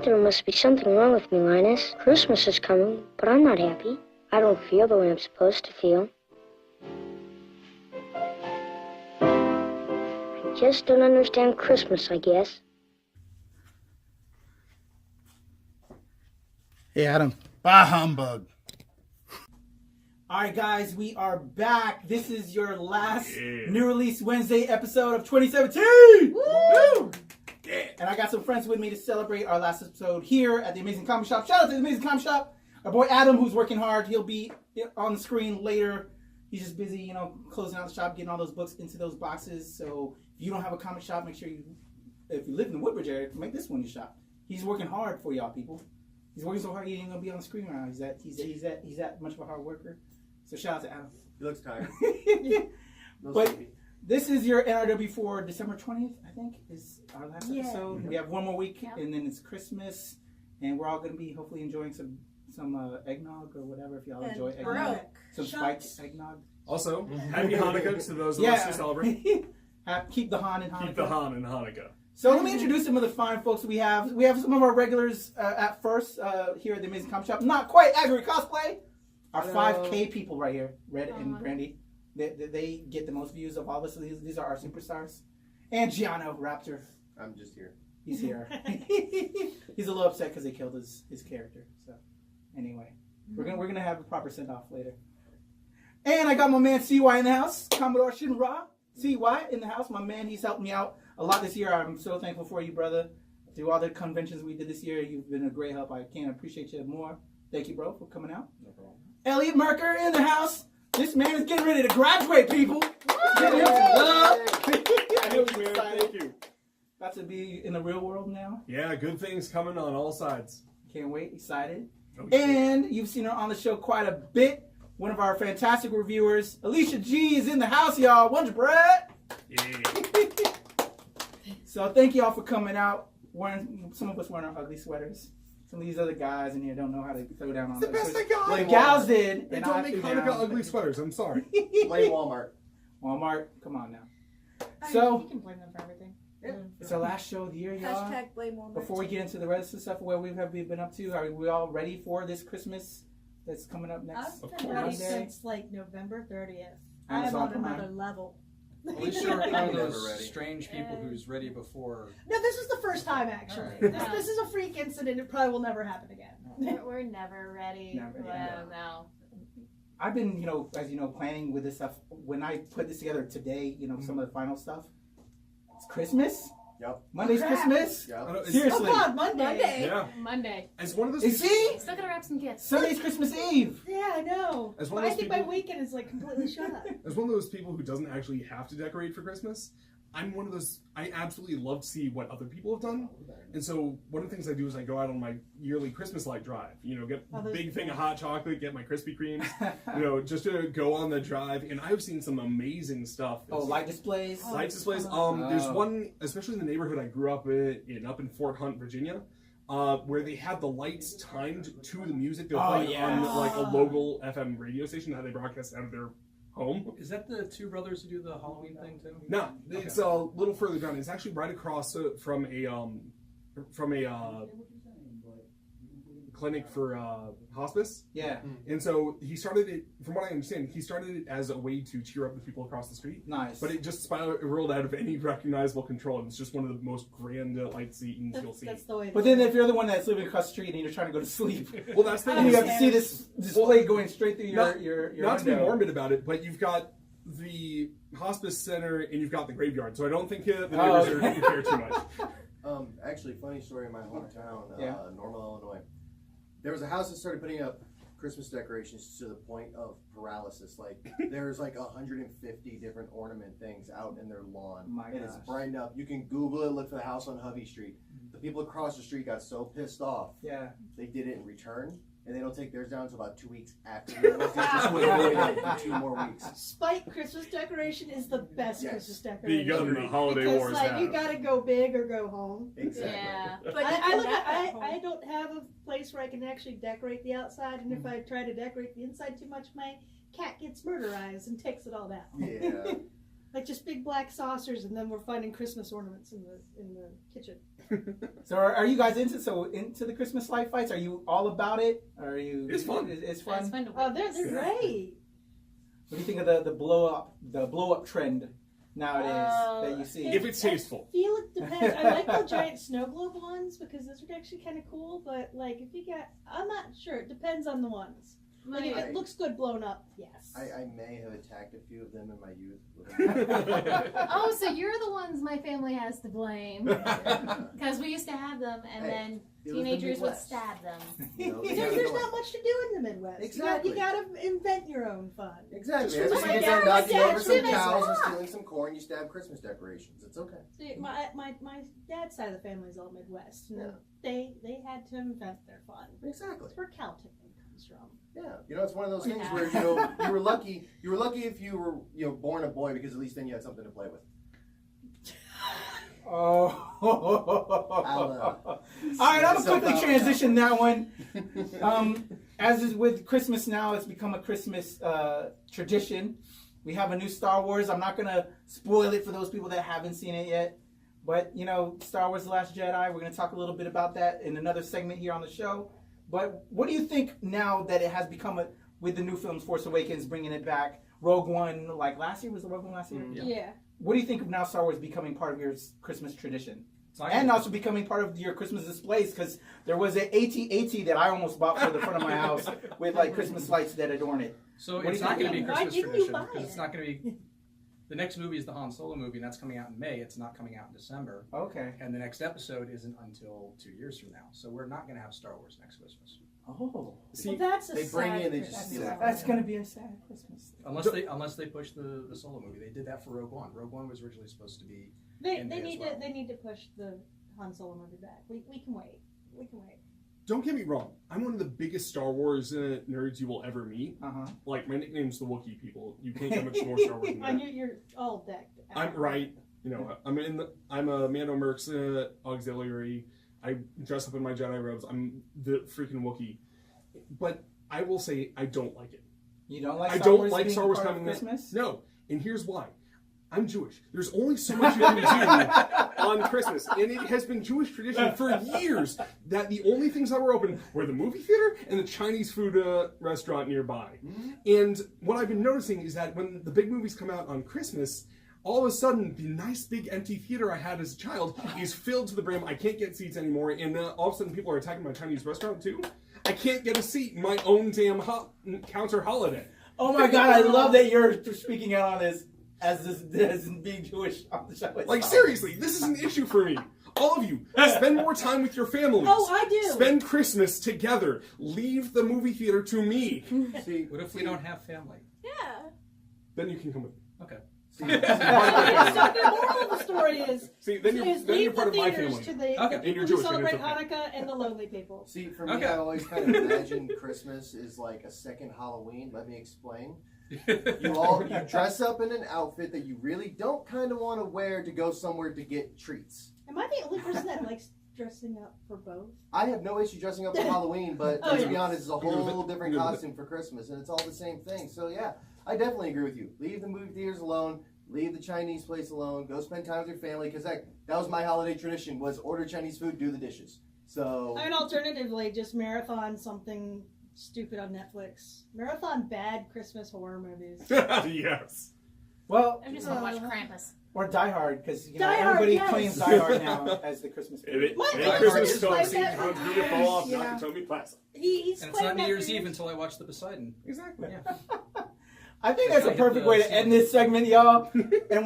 There must be something wrong with me, Linus. Christmas is coming, but I'm not happy. I don't feel the way I'm supposed to feel. I just don't understand Christmas, I guess. Hey, Adam. Bah humbug. All right, guys, we are back. This is your last New Release Wednesday episode of 2017. Woo! Yeah. And I got some friends with me to celebrate our last episode here at the Amazing Comic Shop. Shout out to the Amazing Comic Shop. Our boy Adam, who's working hard. He'll be on the screen later. He's just busy, closing out the shop, getting all those books into those boxes. So if you don't have a comic shop, make sure if you live in the Woodbridge area, make this one your shop. He's working hard for y'all people. He's working so hard he ain't gonna be on the screen right now. He's that much of a hard worker. So shout out to Adam. He looks tired. But this is your NRW for December 20th, I think, is our last episode. We have one more week, and then it's Christmas, and we're all gonna be hopefully enjoying some eggnog or whatever if y'all enjoy eggnog. Some spiked eggnog. Also, happy Hanukkah to those of us who celebrate. Keep the Han in Hanukkah. Keep the Han in Hanukkah. So let me introduce some of the fine folks we have. We have some of our regulars at first here at the Amazing Comic Shop. Not quite Agri Cosplay. Our 5K people right here, Red and Brandy. They get the most views of all of us. So these are our superstars. And Giano, Raptor. I'm just here. He's here. He's a little upset because they killed his character. So anyway, we're gonna have a proper send off later. And I got my man CY in the house, Commodore Shinra. CY in the house, my man. He's helped me out a lot this year. I'm so thankful for you, brother. Through all the conventions we did this year, you've been a great help. I can't appreciate you more. Thank you, bro, for coming out. No problem. Elliot Merker in the house. This man is getting ready to graduate, people. Give him some love. Thank you. About to be in the real world now. Yeah, good things coming on all sides. Can't wait. Excited. Oh, and you've seen her on the show quite a bit. One of our fantastic reviewers, Alicia G, is in the house, y'all. Wonder Bread. Yeah. So thank y'all for coming out. Some of us wearing our ugly sweaters. Some of these other guys in here don't know how to throw down on the best they got. Well, the gals did. They don't make Hanukkah ugly sweaters. I'm sorry. Blame Walmart. Walmart, come on now. You can blame them for everything. Yeah. It's our last show of the year, y'all. Hashtag blame Walmart. Before we get into the rest of the stuff, where we have been up to, are we all ready for this Christmas that's coming up next? I've been ready since like November 30th. And I am on Prime. another level. At least you're one of those strange people who's ready before. No, this is the first time actually. Right. This is a freak incident. It probably will never happen again. We're never ready. Never, yeah. No. I've been, as you know, planning with this stuff. When I put this together today, some of the final stuff. It's Christmas. Yep. Monday's Christmas. Yep. Seriously. Oh God, Monday. Yeah. Monday. As one of those. You see? Still gotta wrap some gifts. Sunday's Christmas Eve. Yeah, I know. As one But of I those think my people- weekend is like completely shut up. As one of those people who doesn't actually have to decorate for Christmas, I'm one of those. I absolutely love to see what other people have done, and so one of the things I do is I go out on my yearly Christmas light drive. Get a big thing of hot chocolate, get my Krispy Kremes, just to go on the drive. And I've seen some amazing stuff. Oh, light displays. Light displays. There's one, especially in the neighborhood I grew up in, up in Fort Hunt, Virginia, where they had the lights timed to the music they're playing on like a local FM radio station that they broadcast out of their home. Is that the two brothers who do the Halloween thing too? No, it's a little further down. It's actually right across from a clinic for hospice. Yeah. And so he started it, from what I understand, he started it as a way to cheer up the people across the street. Nice. But it just spiraled out of any recognizable control, and it's just one of the most grand light scenes you'll see. That's the way. But then if you're the one that's living across the street and you're trying to go to sleep, Well, that's the and you have to see this display going straight through your not to be window. morbid about it, but you've got the hospice center and you've got the graveyard, so I don't think the neighbors are going to care too much. Actually, funny story in my hometown, Yeah. Normal, Illinois. There was a house that started putting up Christmas decorations to the point of paralysis. Like, there's like 150 different ornament things out in their lawn. And it's brightened up. You can Google it, look for the house on Hovey Street. The people across the street got so pissed off. Yeah. They did it in return. And they don't take theirs down until about 2 weeks after. They just wait for 2 more weeks. Spike Christmas decoration is the best Christmas decoration. The gun the holiday because, wars like, have. you gotta go big or go home. Exactly. Yeah. But I don't have a place where I can actually decorate the outside, and if I try to decorate the inside too much, my cat gets murderized and takes it all down. Yeah. Like just big black saucers, and then we're finding Christmas ornaments in the kitchen. So are you guys into the Christmas light fights? Are you all about it? Are you? It's fun. It's fun. It's fun to Oh, they're great. What do you think of the blow up trend nowadays that you see? If it's tasteful. I feel it depends. I like the giant snow globe ones because those are actually kind of cool. But like, if you got, I'm not sure. It depends on the ones. Like if it looks good blown up, yes. I may have attacked a few of them in my youth. Oh, so you're the ones my family has to blame. Because we used to have them, and then teenagers would stab them. There's not much to do in the Midwest. Exactly. You got to invent your own fun. Exactly. Every time you get done knocking over some cows and stealing some corn, you stab Christmas decorations. It's okay. See, my dad's side of the family is all Midwest. And they had to invent their fun. Exactly. That's where Celtic comes from. Yeah, it's one of those things where you were lucky. You were lucky if you were born a boy because at least then you had something to play with. Oh. All right, I'm gonna quickly transition that one. As is with Christmas now, it's become a Christmas tradition. We have a new Star Wars. I'm not gonna spoil it for those people that haven't seen it yet. But Star Wars: The Last Jedi. We're gonna talk a little bit about that in another segment here on the show. But what do you think now that it has become with the new films, Force Awakens, bringing it back, Rogue One, like last year, was the Rogue One last year? Yeah. What do you think of now Star Wars becoming part of your Christmas tradition? And also becoming part of your Christmas displays, because there was an AT-AT that I almost bought for the front of my house with like Christmas lights that adorn it. So it's not going to be a Christmas tradition because it? it's not going to be. The next movie is the Han Solo movie, and that's coming out in May. It's not coming out in December. Okay. And the next episode isn't until 2 years from now. So we're not going to have Star Wars next Christmas. Oh. See, that's they bring in, they just steal it. That's going to be a sad Christmas. Unless they push the Solo movie. They did that for Rogue One. Rogue One was originally supposed to be. They need to push the Han Solo movie back. We can wait. We can wait. Don't get me wrong. I'm one of the biggest Star Wars nerds you will ever meet. Like, my nickname's the Wookiee people. You can't get much more Star Wars than that. You're all decked out. I'm right. I'm a Mando Merc's auxiliary. I dress up in my Jedi robes. I'm the freaking Wookiee. But I will say I don't like it. You don't like Star Wars coming Christmas? No. And here's why. I'm Jewish. There's only so much you can do on Christmas. And it has been Jewish tradition for years that the only things that were open were the movie theater and the Chinese food restaurant nearby. And what I've been noticing is that when the big movies come out on Christmas, all of a sudden, the nice big empty theater I had as a child is filled to the brim. I can't get seats anymore. And all of a sudden, people are attacking my Chinese restaurant too. I can't get a seat in my own damn counter holiday. Oh my God, I love that you're speaking out on this. As being Jewish on the show. Like, seriously, this is an issue for me. All of you, spend more time with your families. Oh, I do. Spend Christmas together. Leave the movie theater to me. See, what if we don't have family? Yeah. Then you can come with me. Okay. So the moral of the story is, then you're part of my family. To the and you're Jewish. Celebrate Hanukkah and the lonely people. See, for me, I always kind of imagined Christmas is like a second Halloween. Let me explain. You dress up in an outfit that you really don't kind of want to wear to go somewhere to get treats. Am I the only person that likes dressing up for both? I have no issue dressing up for Halloween, but to be honest, it's a whole different costume for Christmas, and it's all the same thing. So yeah, I definitely agree with you. Leave the movie theaters alone. Leave the Chinese place alone. Go spend time with your family, because that was my holiday tradition, was order Chinese food, do the dishes. So. And alternatively, just marathon something stupid on Netflix. Marathon bad Christmas horror movies. Yes. Well, I'm just gonna watch Krampus. Or Die Hard, because Die everybody Hard, claims Die Hard now as the Christmas movie. Christmas film scene comes through the fall off Nakatomi Plaza. And it's not New Year's Eve until I watch the Poseidon. Exactly. Yeah. I think that's a perfect way to end this segment, y'all. And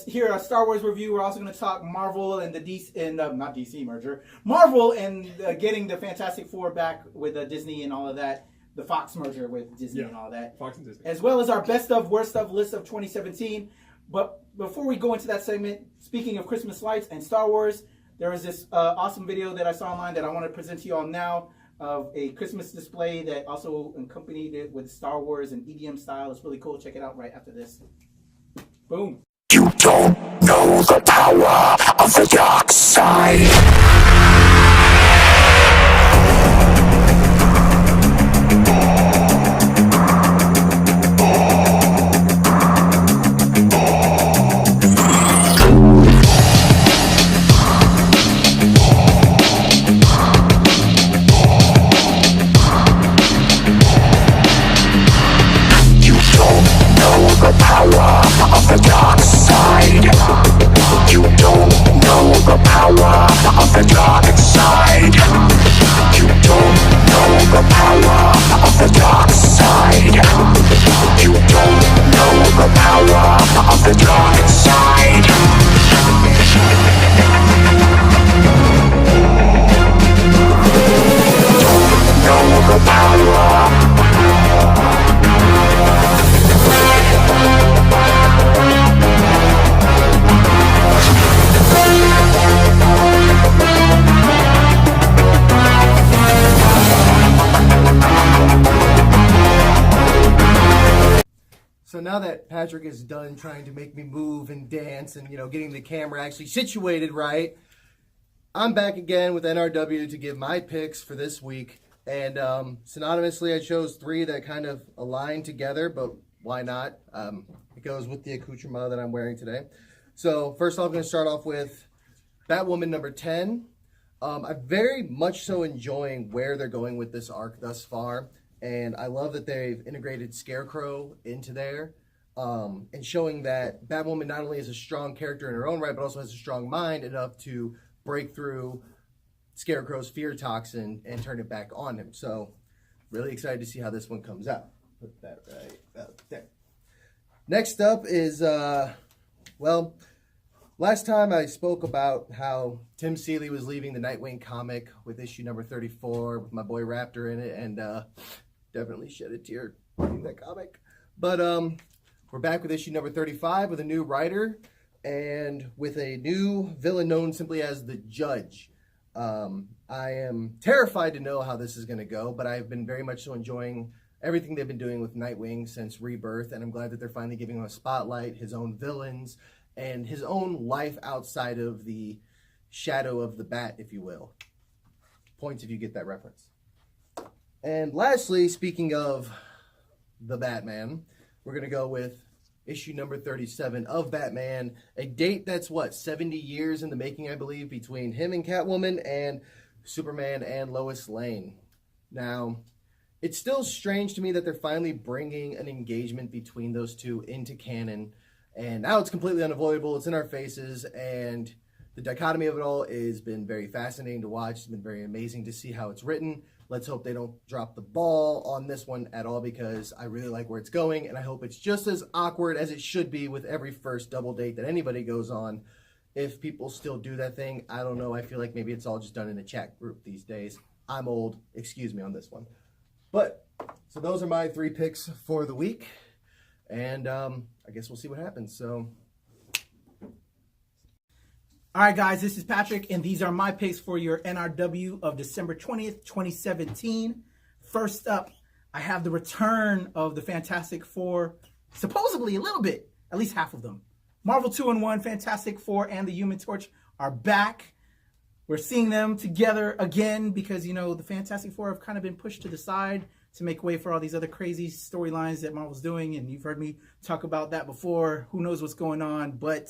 hear our Star Wars review. We're also going to talk Marvel and the DC and not DC merger, Marvel and getting the Fantastic Four back with Disney and all of that. The Fox merger with Disney and all that. Fox and Disney. As well as our best of, worst of list of 2017. But before we go into that segment, speaking of Christmas lights and Star Wars, there was this awesome video that I saw online that I want to present to you all now of a Christmas display that also accompanied it with Star Wars and EDM style. It's really cool. Check it out right after this. Boom. You don't know the power of the dark side. now that Patrick is done trying to make me move and dance and, getting the camera actually situated right, I'm back again with NRW to give my picks for this week. And synonymously, I chose 3 that kind of align together, but why not? It goes with the accoutrement that I'm wearing today. So first off, I'm going to start off with Batwoman number 10. I'm very much so enjoying where they're going with this arc thus far. And I love that they've integrated Scarecrow into there and showing that Batwoman not only is a strong character in her own right, but also has a strong mind enough to break through Scarecrow's fear toxin and turn it back on him. So really excited to see how this one comes out. Put that right out there. Next up is, last time I spoke about how Tim Seeley was leaving the Nightwing comic with issue number 34 with my boy Raptor in it, and definitely shed a tear reading that comic. But we're back with issue number 35 with a new writer and with a new villain known simply as the Judge. I am terrified to know how this is going to go, but I've been very much so enjoying everything they've been doing with Nightwing since Rebirth, and I'm glad that they're finally giving him a spotlight, his own villains, and his own life outside of the shadow of the bat, if you will. Points if you get that reference. And lastly, speaking of the Batman, we're going to go with issue number 37 of Batman, a date that's, 70 years in the making, I believe, between him and Catwoman and Superman and Lois Lane. Now, it's still strange to me that they're finally bringing an engagement between those two into canon, and now it's completely unavoidable. It's in our faces, and the dichotomy of it all has been very fascinating to watch. It's been very amazing to see how it's written. Let's hope they don't drop the ball on this one at all, because I really like where it's going, and I hope it's just as awkward as it should be with every first double date that anybody goes on. If people still do that thing, I don't know. I feel like maybe it's all just done in a chat group these days. I'm old. Excuse me on this one. But, so those are my 3 picks for the week, and I guess we'll see what happens. So, all right, guys, this is Patrick, and these are my picks for your NRW of December 20th, 2017. First up, I have the return of the Fantastic Four, supposedly a little bit, at least half of them. Marvel 2-in-1, Fantastic Four, and the Human Torch are back. We're seeing them together again because, the Fantastic Four have kind of been pushed to the side to make way for all these other crazy storylines that Marvel's doing, and you've heard me talk about that before. Who knows what's going on, but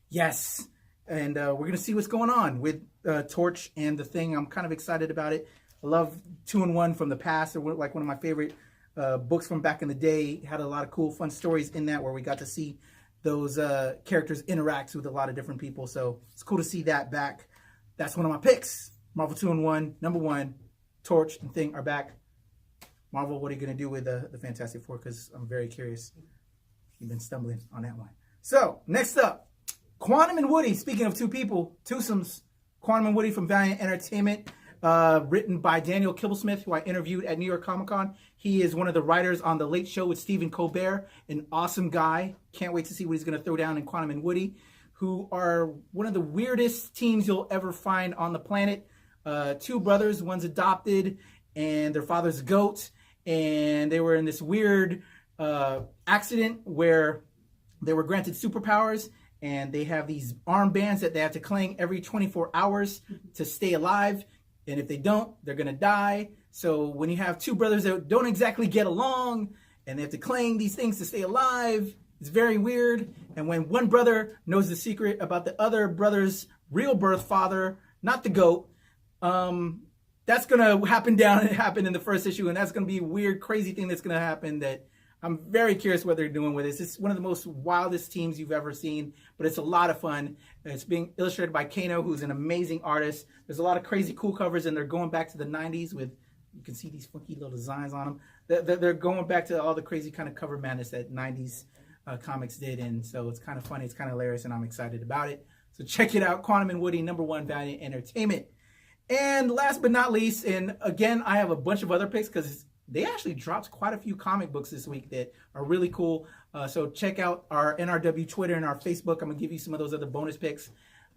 yes. And we're going to see what's going on with Torch and the Thing. I'm kind of excited about it. I love 2-in-1 from the past. They're like one of my favorite books from back in the day. Had a lot of cool, fun stories in that where we got to see those characters interact with a lot of different people. So it's cool to see that back. That's one of my picks. Marvel 2-in-1, number 1. Torch and Thing are back. Marvel, what are you going to do with the Fantastic Four? Because I'm very curious. You've been stumbling on that one. So, next up. Quantum and Woody, speaking of two people, twosomes, Quantum and Woody from Valiant Entertainment, written by Daniel Kibblesmith, who I interviewed at New York Comic Con. He is one of the writers on The Late Show with Stephen Colbert, an awesome guy. Can't wait to see what he's going to throw down in Quantum and Woody, who are one of the weirdest teams you'll ever find on the planet. 2 brothers, one's adopted, and their father's a goat, and they were in this weird accident where they were granted superpowers, and they have these armbands that they have to clang every 24 hours to stay alive. And if they don't, they're going to die. So when you have 2 brothers that don't exactly get along and they have to clang these things to stay alive, it's very weird. And when one brother knows the secret about the other brother's real birth father, not the goat, that's going to happen in the first issue. And that's going to be a weird, crazy thing that's going to happen that I'm very curious what they're doing with this. It's one of the most wildest teams you've ever seen, but it's a lot of fun. It's being illustrated by Caylo, who's an amazing artist. There's a lot of crazy cool covers, and they're going back to the 90s with, you can see these funky little designs on them. They're going back to all the crazy kind of cover madness that 90s comics did, and so it's kind of funny, it's kind of hilarious, and I'm excited about it. So check it out, Quantum and Woody, number 1, Valiant Entertainment. And last but not least, and again, I have a bunch of other picks because they actually dropped quite a few comic books this week that are really cool. So check out our NRW Twitter and our Facebook. I'm going to give you some of those other bonus picks.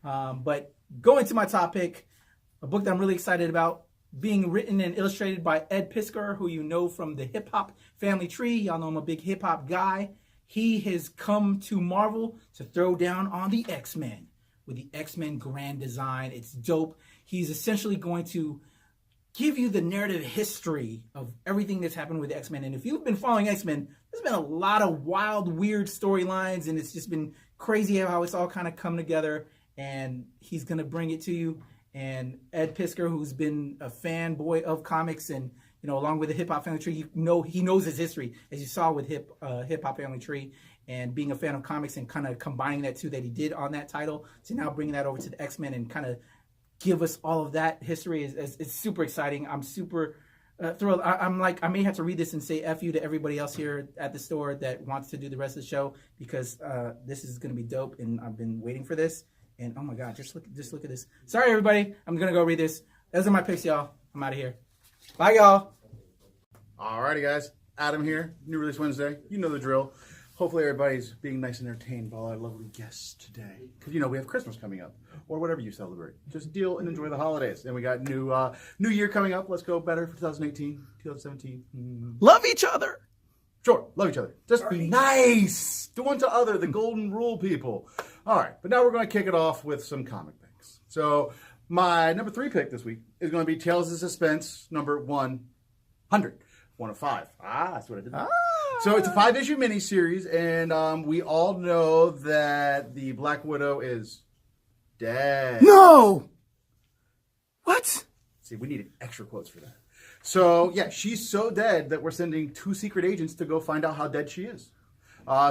But going to my top pick, a book that I'm really excited about, being written and illustrated by Ed Piskor, who you know from the hip-hop family tree. Y'all know I'm a big hip-hop guy. he has come to Marvel to throw down on the X-Men with the X-Men Grand Design. It's dope. He's essentially going to give you the narrative history of everything that's happened with the X-Men. And if you've been following X-Men, there's been a lot of wild, weird storylines, and it's just been crazy how it's all kind of come together. And he's going to bring it to you. And Ed Piskor, who's been a fanboy of comics and, you know, along with the Hip Hop Family Tree, he knows his history, as you saw with Hip Hop Family Tree, and being a fan of comics and kind of combining that too that he did on that title to now bringing that over to the X-Men and kind of give us all of that history is super exciting. I'm super thrilled. I'm like, I may have to read this and say F you to everybody else here at the store that wants to do the rest of the show, because this is going to be dope, and I've been waiting for this. And oh my God, just look at this. Sorry, everybody. I'm going to go read this. Those are my picks, y'all. I'm out of here. Bye, y'all. Alrighty, guys. Adam here. New Release Wednesday. You know the drill. Hopefully everybody's being nice and entertained by our lovely guests today. Because, you know, we have Christmas coming up. Or whatever you celebrate. Just deal and enjoy the holidays. And we got new year coming up. Let's go better for 2018, 2017. Love each other. Sure, love each other. Just be nice. Do unto other, the golden rule, people. All right, but now we're going to kick it off with some comic picks. So my number 3 pick this week is going to be Tales of Suspense, number 100. 1 of 5. That's what I did. So it's a 5-issue miniseries, and we all know that the Black Widow is dead. No! What? See, we needed extra quotes for that. So, yeah, she's so dead that we're sending 2 secret agents to go find out how dead she is.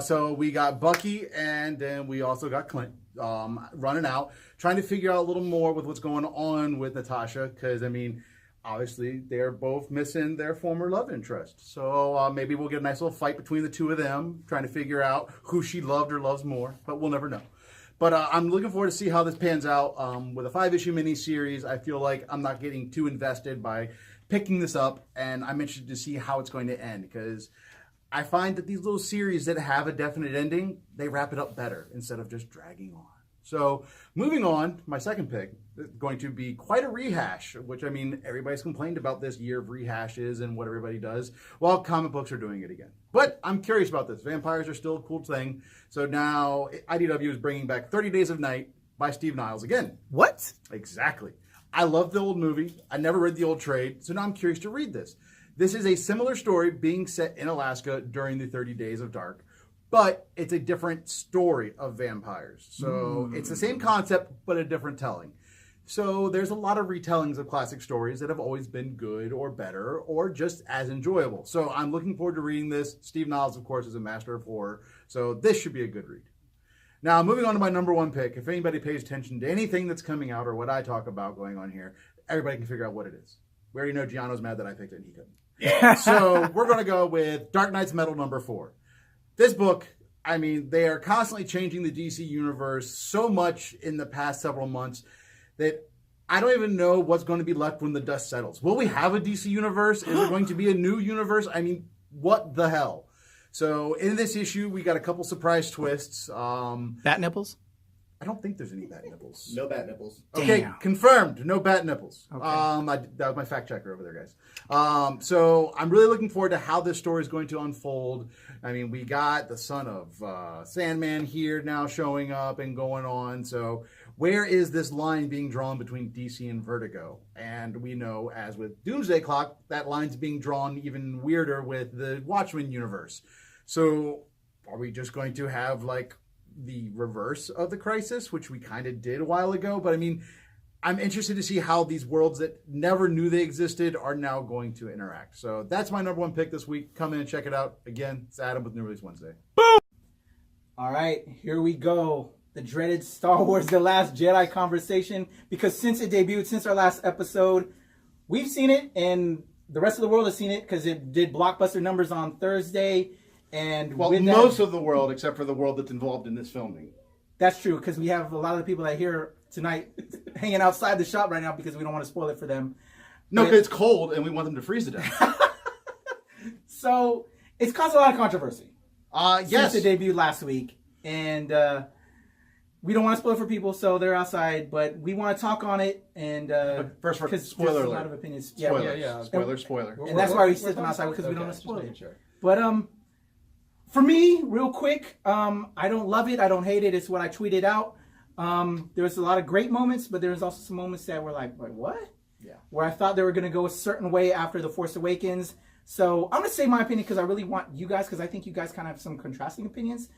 So we got Bucky, and then we also got Clint running out, trying to figure out a little more with what's going on with Natasha, because, I mean, obviously they're both missing their former love interest. So maybe we'll get a nice little fight between the two of them, trying to figure out who she loved or loves more, but we'll never know. But I'm looking forward to see how this pans out. With a 5-issue miniseries, I feel like I'm not getting too invested by picking this up, and I'm interested to see how it's going to end, because I find that these little series that have a definite ending, they wrap it up better instead of just dragging on. So moving on, my second pick is going to be quite a rehash, which, I mean, everybody's complained about this year of rehashes and what everybody does. Well, comic books are doing it again. But I'm curious about this. Vampires are still a cool thing. So now IDW is bringing back 30 Days of Night by Steve Niles again. What? Exactly. I love the old movie. I never read the old trade, so now I'm curious to read this. This is a similar story being set in Alaska during the 30 Days of Dark, but it's a different story of vampires. So it's the same concept, but a different telling. So there's a lot of retellings of classic stories that have always been good or better or just as enjoyable. So I'm looking forward to reading this. Steve Niles, of course, is a master of horror, so this should be a good read. Now, moving on to my number 1 pick. If anybody pays attention to anything that's coming out or what I talk about going on here, everybody can figure out what it is. We already know Giano's mad that I picked it and he couldn't. Yeah. So we're going to go with Dark Knight's Metal number 4. This book, I mean, they are constantly changing the DC universe so much in the past several months that I don't even know what's going to be left when the dust settles. Will we have a DC universe? Is it going to be a new universe? I mean, what the hell? So in this issue, we got a couple surprise twists. Bat nipples? I don't think there's any bat nipples. No bat nipples. Okay, Damn. confirmed. No bat nipples. Okay. That was my fact checker over there, guys. So I'm really looking forward to how this story is going to unfold. I mean, we got the son of Sandman here now showing up and going on. So where is this line being drawn between DC and Vertigo? And we know, as with Doomsday Clock, that line's being drawn even weirder with the Watchmen universe. So are we just going to have, like, the reverse of the Crisis, which we kind of did a while ago? But I mean, I'm interested to see how these worlds that never knew they existed are now going to interact. So that's my number 1 pick this week. Come in and check it out. Again, it's Adam with New Release Wednesday. Boom! All right, here we go. The dreaded Star Wars The Last Jedi conversation. Because since it debuted, since our last episode, we've seen it, and the rest of the world has seen it because it did blockbuster numbers on Thursday. And well, most of the world, except for the world that's involved in this filming. That's true, because we have a lot of the people that are here tonight hanging outside the shop right now because we don't want to spoil it for them. No, because it's cold and we want them to freeze to death. So it's caused a lot of controversy. Yes. Since it debuted last week. And we don't want to spoil it for people, so they're outside, but we want to talk on it. And first, spoiler alert. A lot of opinions. Spoiler. Yeah. Spoiler. And that's why we sit them outside, because we don't want to spoil it. But For me, real quick, I don't love it. I don't hate it. It's what I tweeted out. There's a lot of great moments, but there's also some moments that were like what? Yeah. Where I thought they were going to go a certain way after The Force Awakens. So I'm going to say my opinion because I really want you guys, because I think you guys kind of have some contrasting opinions.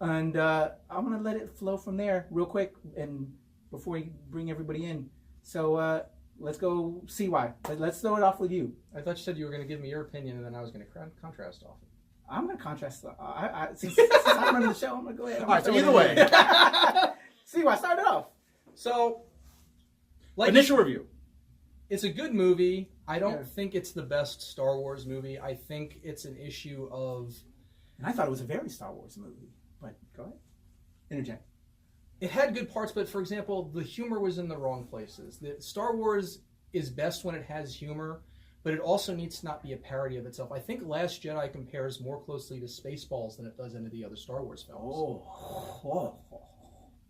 And I'm going to let it flow from there real quick and before you bring everybody in. So let's go see why. Let's throw it off with you. I thought you said you were going to give me your opinion and then I was going to contrast off it. I'm going to contrast. Since I'm running the show, I'm going to go ahead. All right, so either way. See why, start it off. So, like, initial review. It's a good movie. I don't think it's the best Star Wars movie. I think it's an issue of... And I thought it was a very Star Wars movie. But go ahead. Interject. It had good parts, but for example, the humor was in the wrong places. Star Wars is best when it has humor, but it also needs to not be a parody of itself. I think Last Jedi compares more closely to Spaceballs than it does any of the other Star Wars films.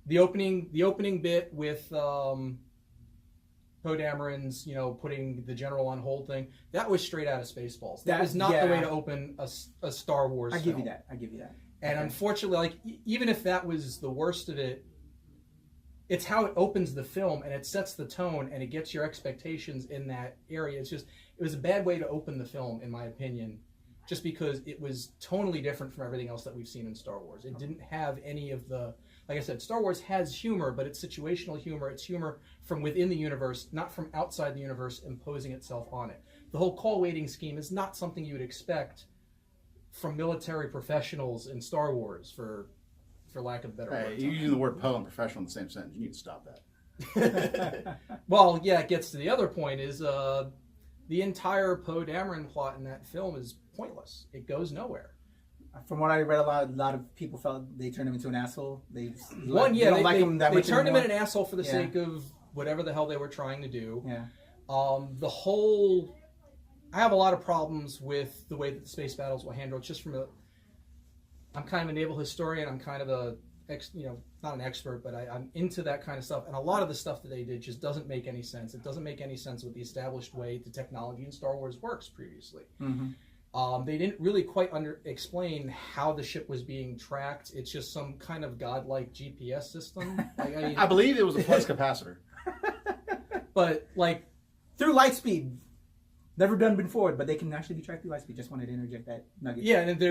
The opening bit with Poe Dameron's, putting the general on hold thing, that was straight out of Spaceballs. That was not the way to open a Star Wars film. I give you that. And unfortunately, even if that was the worst of it, it's how it opens the film and it sets the tone and it gets your expectations in that area. It was a bad way to open the film, in my opinion, just because it was tonally different from everything else that we've seen in Star Wars. It didn't have any of the, like I said, Star Wars has humor, but it's situational humor. It's humor from within the universe, not from outside the universe imposing itself on it. The whole call waiting scheme is not something you would expect from military professionals in Star Wars, for lack of better words. You're using the word Poe and professional in the same sentence. You need to stop that. Well, yeah, it gets to the other point is the entire Poe Dameron plot in that film is pointless. It goes nowhere. From what I read, a lot of people felt they turned him into an asshole. They turned him into an asshole for the sake of whatever the hell they were trying to do. Yeah. I have a lot of problems with the way that the space battles were handled. Just I'm kind of a naval historian. I'm kind of not an expert, but I'm into that kind of stuff. And a lot of the stuff that they did just doesn't make any sense. It doesn't make any sense with the established way the technology in Star Wars works previously. Mm-hmm. They didn't really quite explain how the ship was being tracked. It's just some kind of godlike GPS system. I believe it was a flux capacitor. But through light speed. Never done before, but they can actually be tracked through light speed. Just wanted to interject that nugget. Yeah, and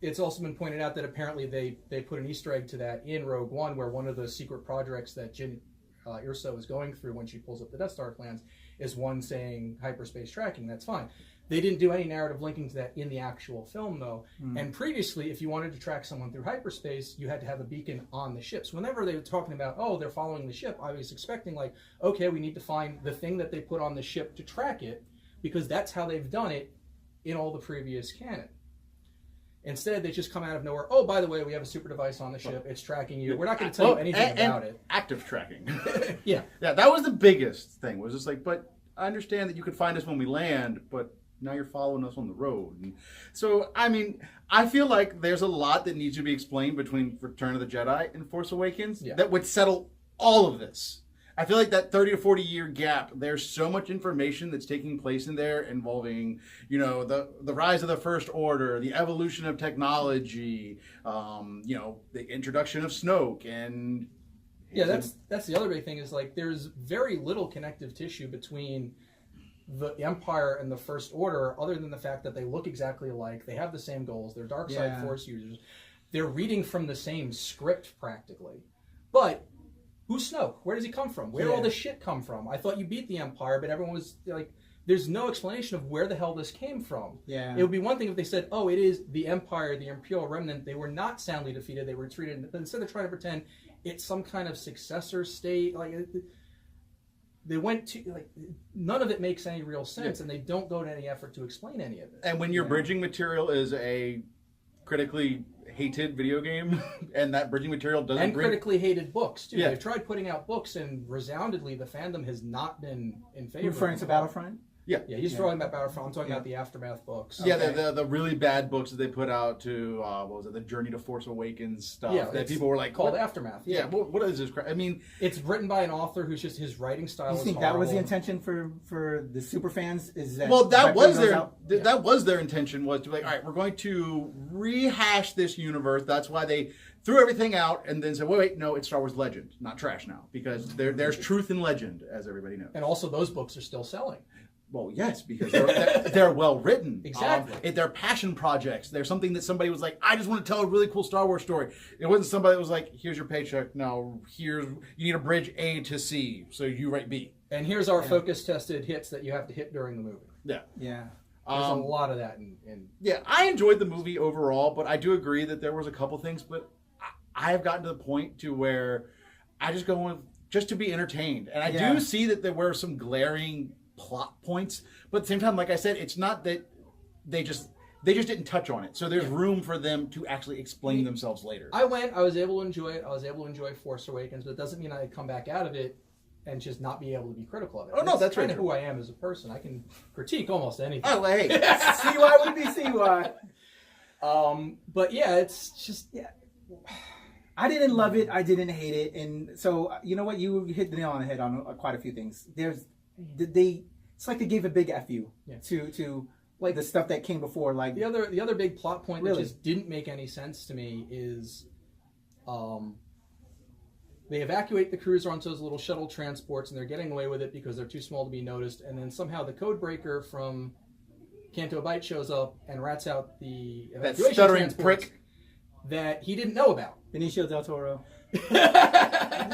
it's also been pointed out that apparently they put an Easter egg to that in Rogue One, where one of the secret projects that Jyn Erso is going through when she pulls up the Death Star plans is one saying hyperspace tracking. That's fine. They didn't do any narrative linking to that in the actual film, though. And previously, if you wanted to track someone through hyperspace, you had to have a beacon on the ship. So whenever they were talking about, they're following the ship, I was expecting okay, we need to find the thing that they put on the ship to track it, because that's how they've done it in all the previous canon. Instead, they just come out of nowhere. Oh, by the way, we have a super device on the ship. It's tracking you. We're not going to tell you anything about it. Active tracking. Yeah. Yeah, that was the biggest thing. Was just but I understand that you could find us when we land, but now you're following us on the road. And so, I feel like there's a lot that needs to be explained between Return of the Jedi and Force Awakens that would settle all of this. I feel like that 30 to 40 year gap, there's so much information that's taking place in there involving, the rise of the First Order, the evolution of technology, the introduction of Snoke, and... Yeah, that's the other big thing is, there's very little connective tissue between the Empire and the First Order, other than the fact that they look exactly alike, they have the same goals, they're dark side Force users, they're reading from the same script, practically. But... who's Snoke? Where does he come from? Where did all this shit come from? I thought you beat the Empire, but everyone was there's no explanation of where the hell this came from. Yeah. It would be one thing if they said, it is the Empire, the Imperial Remnant. They were not soundly defeated. They were retreated. But instead they're trying to pretend it's some kind of successor state. They went to, none of it makes any real sense, and they don't go to any effort to explain any of it. And when your bridging material is a critically hated video game, and that bridging material doesn't and critically hated books too. Yeah. They've tried putting out books, and resoundedly the fandom has not been in favor. Referring to Battlefront? Yeah. Yeah, he's talking about Battlefront. I'm talking about the Aftermath books. Yeah, the really bad books that they put out to, what was it, the Journey to Force Awakens stuff. Yeah, that people were like, called what? Aftermath. Yeah, what is this crap? I mean, it's written by an author who's just, his writing style is You think horrible. that was the intention for the super fans? Is that that was their intention, was to be like, all right, we're going to rehash this universe. That's why they threw everything out and then said, wait, no, it's Star Wars Legend, not trash now, because there's truth in legend, as everybody knows. And also, those books are still selling. Well, yes, because they're well written. Exactly. They're passion projects. They're something that somebody was like, I just want to tell a really cool Star Wars story. It wasn't somebody that was like, here's your paycheck. No, you need a bridge A to C, so you write B. And here's our focus-tested hits that you have to hit during the movie. Yeah. Yeah. There's a lot of that. Yeah, I enjoyed the movie overall, but I do agree that there was a couple things, but I have gotten to the point to where I just go with just to be entertained. And I do see that there were some glaring plot points, but at the same time, like I said, it's not that they just didn't touch on it, so there's room for them to actually explain themselves later. I was able to enjoy it. I was able to enjoy Force Awakens, but it doesn't mean I come back out of it and just not be able to be critical of it. Oh no, that's kind right. of who I am as a person. I can critique almost anything. Oh hey, CY would be CY. But yeah, it's just I didn't love it. I didn't hate it, and so you know what, you hit the nail on the head on quite a few things. It's like they gave a big FU to like the stuff that came before. Like the other big plot point that just didn't make any sense to me is, they evacuate the cruiser onto those little shuttle transports, and they're getting away with it because they're too small to be noticed. And then somehow the code breaker from Canto Bight shows up and rats out the evacuation stuttering prick that he didn't know about. Benicio del Toro.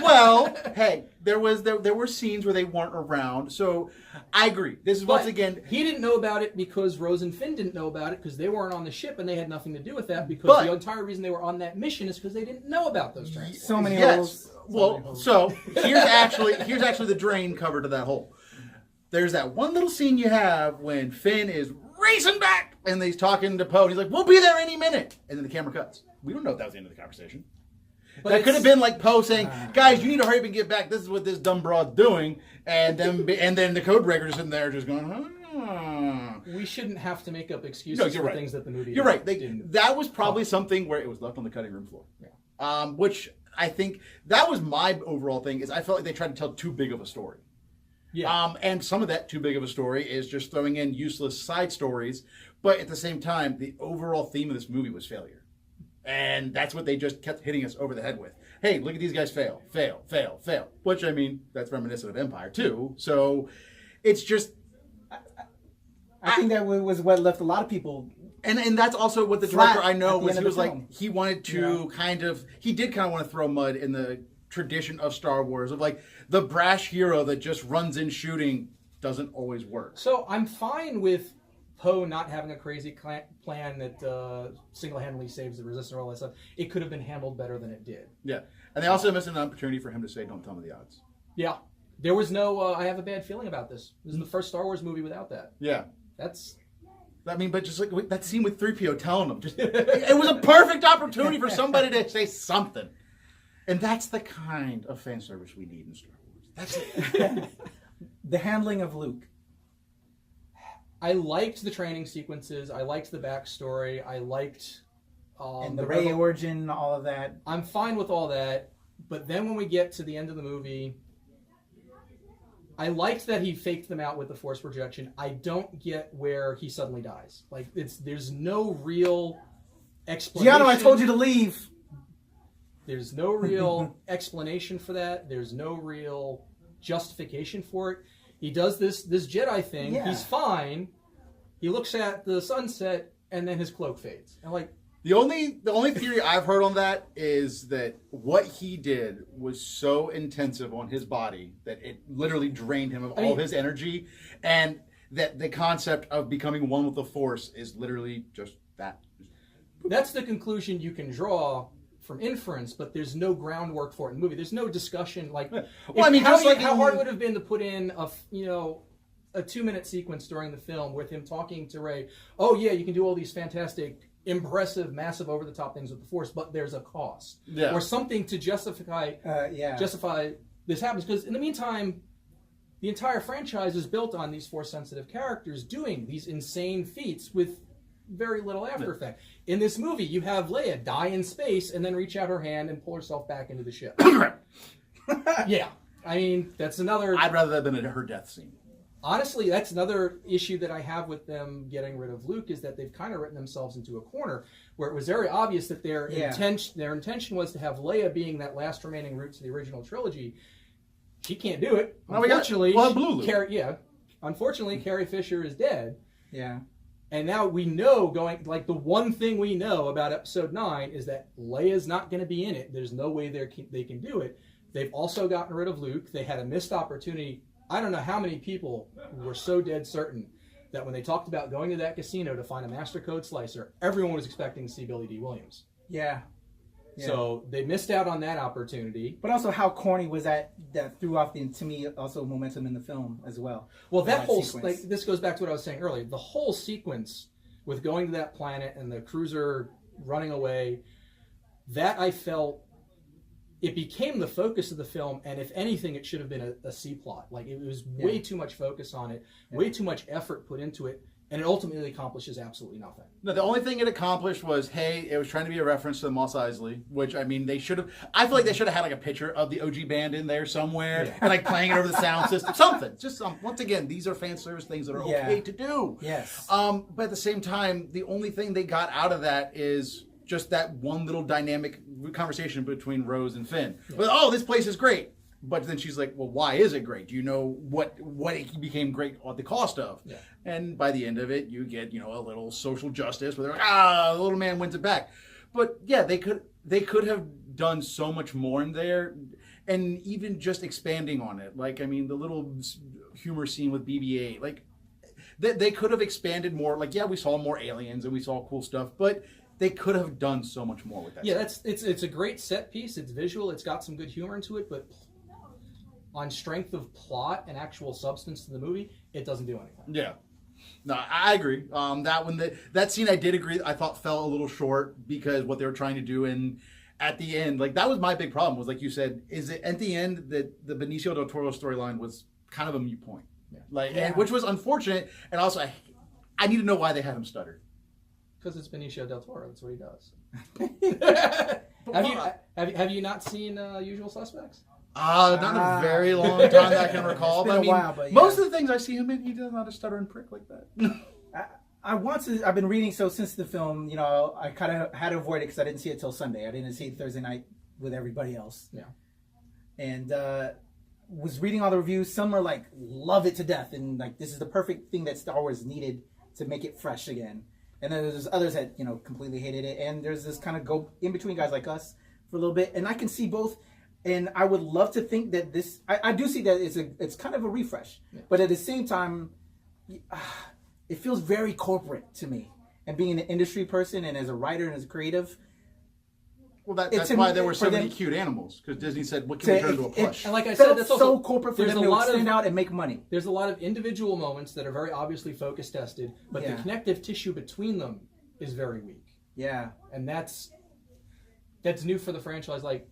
Well, hey, there were scenes where they weren't around, so I agree. This is once again, he didn't know about it because Rose and Finn didn't know about it because they weren't on the ship and they had nothing to do with that, because the entire reason they were on that mission is because they didn't know about those transports. So many holes. Well, so here's actually the drain cover to that hole. There's that one little scene you have when Finn is racing back and he's talking to Poe and he's like, "We'll be there any minute," and then the camera cuts. We don't know if that was the end of the conversation. But that could have been like Poe saying, "Guys, you need to hurry up and get back. This is what this dumb broad's doing," and then the code breaker just sitting there just going, We shouldn't have to make up excuses for things that the movie. You're right. That was probably something where it was left on the cutting room floor. Yeah. Which I think that was my overall thing, is I felt like they tried to tell too big of a story. Yeah. And some of that too big of a story is just throwing in useless side stories, but at the same time, the overall theme of this movie was failure. And that's what they just kept hitting us over the head with. Hey, look at these guys fail. Which, I mean, that's reminiscent of Empire, too. So, it's just... I think that was what left a lot of people... And that's also what the director, I know, was he was like, film. he wanted to he did kind of want to throw mud in the tradition of Star Wars, of like, the brash hero that just runs in shooting doesn't always work. So, I'm fine with Poe not having a crazy plan that single-handedly saves the Resistance or all that stuff. It could have been handled better than it did. Yeah. And they also missed an opportunity for him to say, "Don't tell me the odds." Yeah. There was no, I have a bad feeling about this. This is the first Star Wars movie without that. Yeah. But just like that scene with 3PO telling him, it was a perfect opportunity for somebody to say something. And that's the kind of fan service we need in Star Wars. That's it. The handling of Luke. I liked the training sequences. I liked the backstory. I liked and the Rey origin, all of that. I'm fine with all that. But then when we get to the end of the movie, I liked that he faked them out with the Force projection. I don't get where he suddenly dies. Like, there's no real explanation. Giano, I told you to leave. There's no real explanation for that. There's no real justification for it. He does this Jedi thing. Yeah. He's fine. He looks at the sunset, and then his cloak fades. And like, the only theory I've heard on that is that what he did was so intensive on his body that it literally drained him of all his energy, and that the concept of becoming one with the Force is literally just that. That's the conclusion you can draw from inference, but there's no groundwork for it in the movie. There's no discussion. Like, well, I mean, how hard would it have been to put in a 2-minute sequence during the film with him talking to Rey? Oh yeah, you can do all these fantastic, impressive, massive, over-the-top things with the Force, but there's a cost, or something to justify this happens. Because in the meantime, the entire franchise is built on these Force-sensitive characters doing these insane feats with very little after effect. In this movie, you have Leia die in space and then reach out her hand and pull herself back into the ship. Yeah. I mean, that's another... I'd rather that than her death scene. Honestly, that's another issue that I have with them getting rid of Luke, is that they've kind of written themselves into a corner where it was very obvious that their intention was to have Leia being that last remaining root to the original trilogy. She can't do it. Unfortunately, unfortunately, Carrie Fisher is dead. Yeah. And now we know the one thing we know about Episode 9 is that Leia's not going to be in it. There's no way they can do it. They've also gotten rid of Luke. They had a missed opportunity. I don't know how many people were so dead certain that when they talked about going to that casino to find a Master Code Slicer, everyone was expecting to see Billy D. Williams. Yeah. So they missed out on that opportunity. But also how corny was that threw off to me, also momentum in the film as well. Well, that whole, this goes back to what I was saying earlier. The whole sequence with going to that planet and the cruiser running away, that I felt, it became the focus of the film, and if anything, it should have been a C-plot. Like, it was way too much focus on it, way too much effort put into it, and it ultimately accomplishes absolutely nothing. No, the only thing it accomplished was, hey, it was trying to be a reference to the Mos Eisley, which, I mean, they should have... I feel like they should have had, like, a picture of the OG band in there somewhere, and, like, playing it over the sound system. Something. Just, once again, these are fan service things that are okay to do. Yes. But at the same time, the only thing they got out of that is just that one little dynamic conversation between Rose and Finn. But, oh, this place is great. But then she's like, well, why is it great? Do you know what it became great at the cost of? Yeah. And by the end of it, you get, a little social justice where they're like, the little man wins it back. But yeah, they could have done so much more in there, and even just expanding on it. Like, I mean, the little humor scene with BB-8, like, they could have expanded more. Like, yeah, we saw more aliens and we saw cool stuff, but they could have done so much more with that. Yeah, it's a great set piece. It's visual. It's got some good humor into it, but on strength of plot and actual substance to the movie, it doesn't do anything. Yeah. No, I agree. That scene I did agree, I thought fell a little short because what they were trying to do, and at the end, like, that was my big problem, was like you said, is it at the end that the Benicio del Toro storyline was kind of a moot point. Yeah. And which was unfortunate, and also I need to know why they had him stutter. Because it's Benicio del Toro, that's what he does. Have you not seen Usual Suspects? Not in a very long time that I can recall. It's been a while, but most of the things I see him in, he does not a stuttering prick like that. I've been reading, so since the film, I kind of had to avoid it because I didn't see it till Sunday. I didn't see it Thursday night with everybody else. Yeah. And was reading all the reviews. Some are like, love it to death, and like, this is the perfect thing that Star Wars needed to make it fresh again. And then there's others that, completely hated it. And there's this kind of go in between guys like us for a little bit. And I can see both. And I would love to think that this, I do see that it's kind of a refresh. Yeah. But at the same time, it feels very corporate to me. And being an industry person and as a writer and as a creative. Well, that's why there were so many cute animals. Because Disney said, what can we turn into a plush? And like I said, that's also so corporate for them to extend out and make money. There's a lot of individual moments that are very obviously focus tested, but the connective tissue between them is very weak. Yeah. And that's new for the franchise. Like,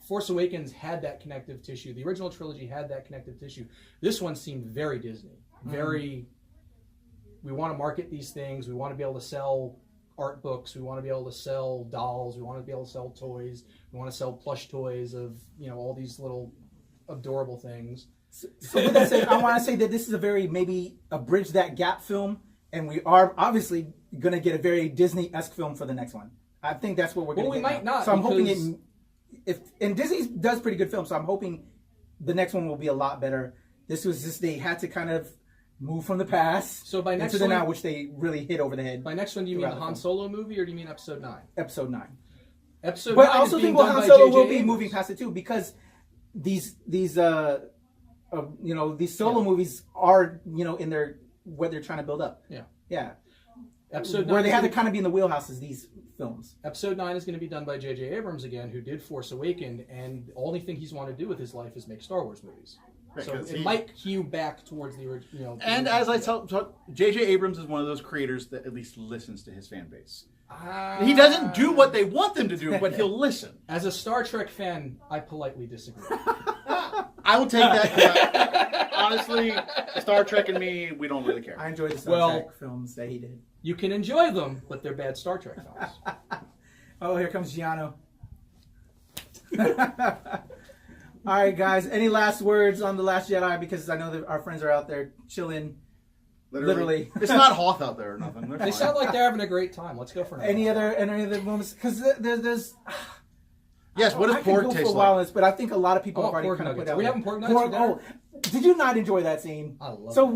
Force Awakens had that connective tissue. The original trilogy had that connective tissue. This one seemed very Disney. Very, we want to market these things. We want to be able to sell art books. We want to be able to sell dolls. We want to be able to sell toys. We want to sell plush toys of, all these little adorable things. So with that said, I want to say that this is maybe a bridge that gap film, and we are obviously going to get a very Disney-esque film for the next one. I think that's what we're going to get. Well, we might not. So I'm hoping and Disney does pretty good films, so I'm hoping the next one will be a lot better. This was just, they had to kind of move from the past into the now, which they really hit over the head. By next one, do you mean the Han Solo movie, or do you mean Episode 9? Episode 9. But I also think Han Solo will be moving past it too, because these solo movies are, in their, what they're trying to build up. Yeah. Episode 9 where they have to kind of be in the wheelhouse as these films. Episode 9 is going to be done by J.J. Abrams again, who did Force Awakens, and the only thing he's wanted to do with his life is make Star Wars movies. Right, so it might hew back towards the original. And as I tell, J.J. Abrams is one of those creators that at least listens to his fan base. He doesn't do what they want them to do, but he'll listen. As a Star Trek fan, I politely disagree. I will take that. Honestly, Star Trek and me, we don't really care. I enjoyed the Star Trek films that he did. You can enjoy them, but they're bad Star Trek films. Oh, here comes Giano. All right, guys. Any last words on The Last Jedi? Because I know that our friends are out there chilling. Literally. It's not Hoth out there or nothing. They sound like they're having a great time. Let's go for any other moments? Because there's. Yes. What does pork taste like? But I think a lot of people have already kind of put out. Are we having pork nuggets? Oh, did you not enjoy that scene? I love So it.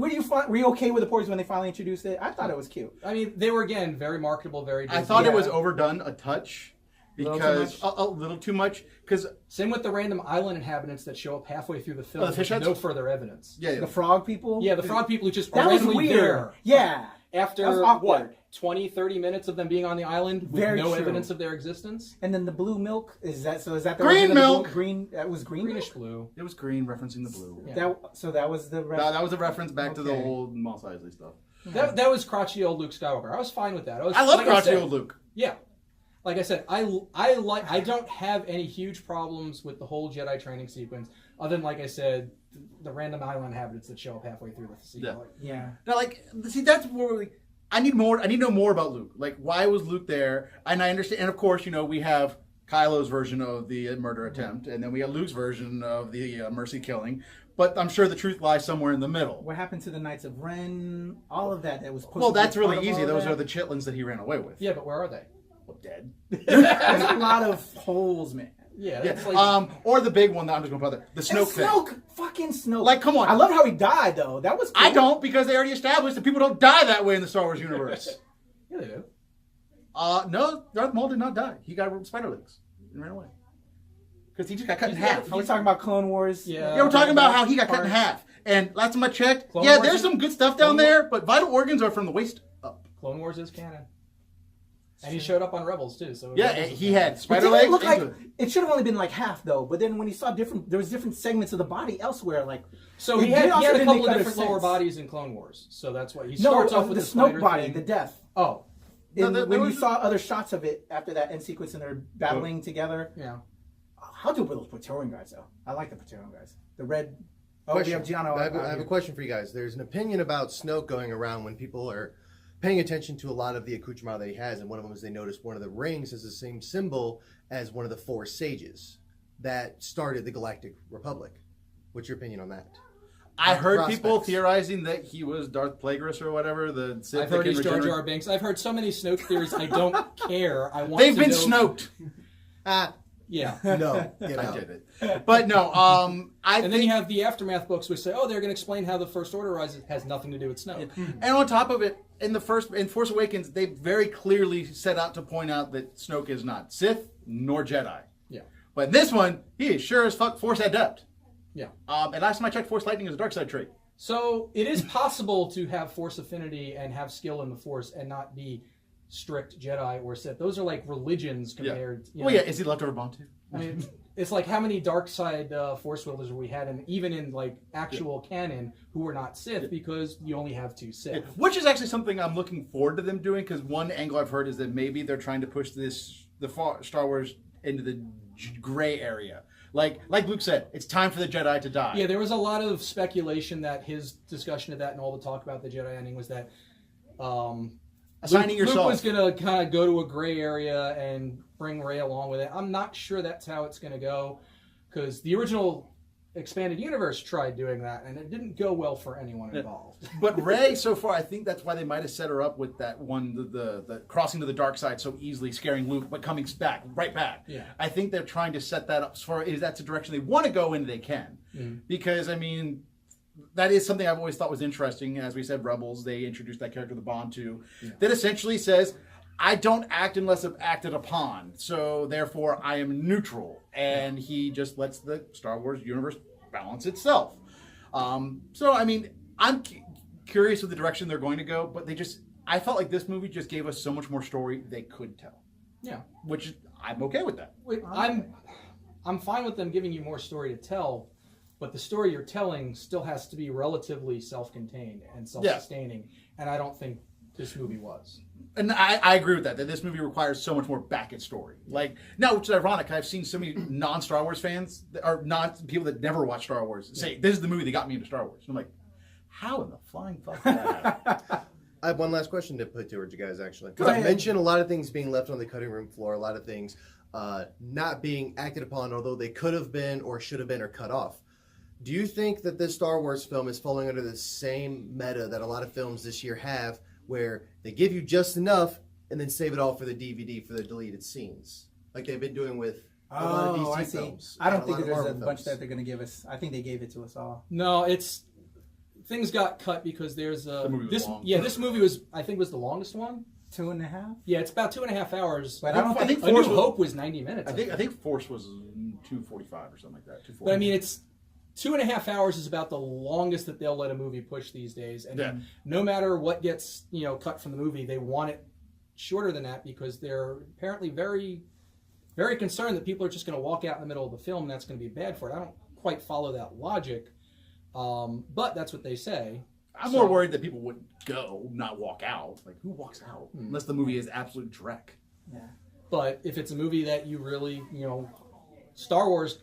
were you okay with the porks when they finally introduced it? I thought it was cute. I mean, they were again very marketable, very. Disney. I thought it was overdone a touch. Because a little too much. Because same with the random island inhabitants that show up halfway through the film with heads? no further evidence. Yeah, the frog people. Yeah, the frog people who just that are was randomly weird. There. Yeah, after what 20, 30 minutes of them being on the island with Very no true. evidence of their existence. And then the blue milk is that the green milk? Green. That was green. Greenish blue. It was green, referencing the blue. Yeah. That was the. That was a reference back to the old Mos Eisley stuff. That was crotchety old Luke Skywalker. I was fine with that. I love crotchety old Luke. Yeah. Like I said, I don't have any huge problems with the whole Jedi training sequence, other than, like I said, the random island inhabitants that show up halfway through the sequence. Yeah. Now, see, that's where I need more. I need to know more about Luke. Like, why was Luke there? And I understand. And of course, we have Caylo's version of the murder attempt, and then we have Luke's version of the mercy killing. But I'm sure the truth lies somewhere in the middle. What happened to the Knights of Ren? All of that was. Well, that's really easy. Those are the chitlins that he ran away with. Yeah, but where are they? Dead. There's a lot of holes, man. Yeah. Like, or the big one that I'm just going to put the Snoke thing. Fucking Snoke. Like, come on. I love how he died, though. That was cool. I don't, because they already established that people don't die that way in the Star Wars universe. Yeah, they do. No, Darth Maul did not die. He got spider legs and ran away. Because he just got cut in half. Are we talking about Clone Wars? Yeah, we're talking about how he got cut in half. And last time I checked, there's some good stuff down there, but vital organs are from the waist up. Clone Wars is canon. And he showed up on Rebels too. So yeah, he had spider legs. It should have only been like half though. But then when he saw there was different segments of the body elsewhere. Like so, he had a couple of different lower bodies in Clone Wars. So that's why he starts off with the Snoke body, thing. the death. Oh, when you saw other shots of it after that end sequence and they're battling together. Yeah. How do those Praetorian guys though? I like the Praetorian guys. The red. Oh, we have Giano. I have a question for you guys. There's an opinion about Snoke going around when people are paying attention to a lot of the accoutrement that he has, and one of them is they noticed one of the rings has the same symbol as one of the four sages that started the Galactic Republic. What's your opinion on that? I heard people theorizing that he was Darth Plagueis or whatever. I've heard he's Jar Jar Binks. I've heard so many Snoke theories. I don't care. I want. They've been snoked. Yeah. No. I did it. But no, and then you have the Aftermath books which say, oh, they're going to explain how the First Order rises. Has nothing to do with Snoke. And on top of it, in Force Awakens, they very clearly set out to point out that Snoke is not Sith nor Jedi. Yeah. But in this one, he is sure as fuck Force adept. Yeah. And last time I checked, Force lightning is a dark side trait. So it is possible to have Force affinity and have skill in the Force and not be strict Jedi or Sith. Those are like religions compared. Yeah. Well, yeah. Is he leftover Bantu? I mean, it's like how many dark side Force wielders we had, and even in like actual canon, who were not Sith because you only have 2 Sith. Yeah. Which is actually something I'm looking forward to them doing, because one angle I've heard is that maybe they're trying to push the Star Wars into the gray area. Like Luke said, it's time for the Jedi to die. Yeah, there was a lot of speculation that his discussion of that and all the talk about the Jedi ending was that assigning yourself. Luke was going to kind of go to a gray area and bring Rey along with it. I'm not sure that's how it's going to go, because the original expanded universe tried doing that, and it didn't go well for anyone involved. But Rey, so far, I think that's why they might have set her up with that one, the crossing to the dark side so easily, scaring Luke, but coming right back. Yeah. I think they're trying to set that up as far as that's the direction they want to go in, they can. Mm-hmm. Because, I mean, that is something I've always thought was interesting. As we said, Rebels, they introduced that character, the Bantu, that essentially says, I don't act unless I'm acted upon, so therefore I am neutral. And he just lets the Star Wars universe balance itself. So, I mean, I'm curious with the direction they're going to go, but I felt like this movie just gave us so much more story they could tell. Yeah. Which I'm okay with that. I'm fine with them giving you more story to tell, but the story you're telling still has to be relatively self-contained and self-sustaining. And I don't think this movie was. And I agree with that this movie requires so much more back-story. Like, now, which is ironic, I've seen so many non-Star Wars fans, or people that never watch Star Wars, say, this is the movie that got me into Star Wars. And I'm like, how in the flying fuck did that happen? I have one last question to put towards you guys, actually. Because I mentioned a lot of things being left on the cutting room floor, a lot of things not being acted upon, although they could have been or should have been or cut off. Do you think that this Star Wars film is falling under the same meta that a lot of films this year have, where they give you just enough and then save it all for the DVD for the deleted scenes, like they've been doing with a lot of DC films? I don't think that there's a bunch that they're going to give us. I think they gave it to us all. No, things got cut because there's the movie was long. this movie was the longest one. 2.5. Yeah, it's about 2.5 hours. But I don't think A New Hope was 90 minutes. I think Force was 2:45 or something like that. 2:40. But I mean, it's 2.5 hours is about the longest that they'll let a movie push these days. And no matter what gets cut from the movie, they want it shorter than that because they're apparently very, very concerned that people are just going to walk out in the middle of the film and that's going to be bad for it. I don't quite follow that logic, but that's what they say. I'm more worried that people would go, not walk out. Like, who walks out? Unless the movie is absolute dreck. Yeah. But if it's a movie that you really, Star Wars,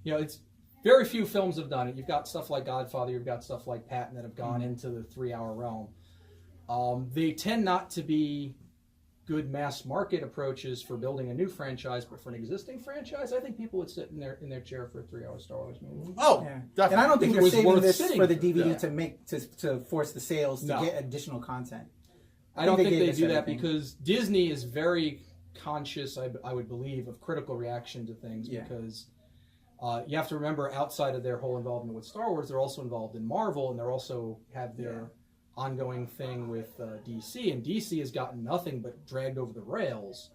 it's very few films have done it. You've got stuff like Godfather, you've got stuff like Patton that have gone into the 3-hour realm. They tend not to be good mass market approaches for building a new franchise, but for an existing franchise, I think people would sit in their chair for a 3-hour Star Wars movie. Oh, yeah. definitely. And I don't think they're saving this for the DVD yeah. to force the sales to get additional content. I don't think they do that because Disney is very conscious, I would believe, of critical reaction to things because you have to remember outside of their whole involvement with Star Wars, they're also involved in Marvel and they're also have their ongoing thing with DC, and DC has gotten nothing but dragged over the rails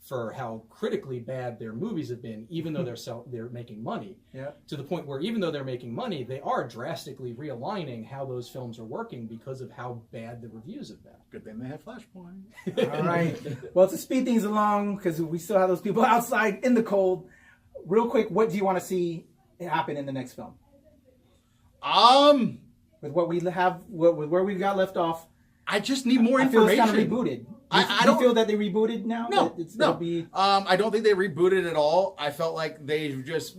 for how critically bad their movies have been, even though they're making money. Yeah. To the point where even though they're making money, they are drastically realigning how those films are working because of how bad the reviews have been. Good thing they have Flashpoint. All right. Well, to speed things along, because we still have those people outside in the cold, real quick, what do you want to see happen in the next film? With what we have, with where we got left off, I just need more information. I feel it's kind of rebooted. I don't feel that they rebooted now. No, I don't think they rebooted at all. I felt like they just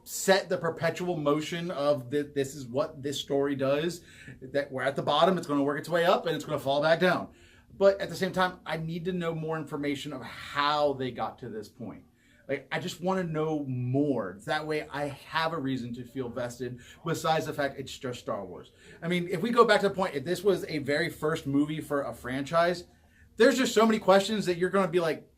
set the perpetual motion of this is what this story does. That we're at the bottom, it's going to work its way up, and it's going to fall back down. But at the same time, I need to know more information of how they got to this point. Like, I just want to know more. That way I have a reason to feel vested besides the fact it's just Star Wars. I mean, if we go back to the point, if this was a very first movie for a franchise, there's just so many questions that you're going to be like,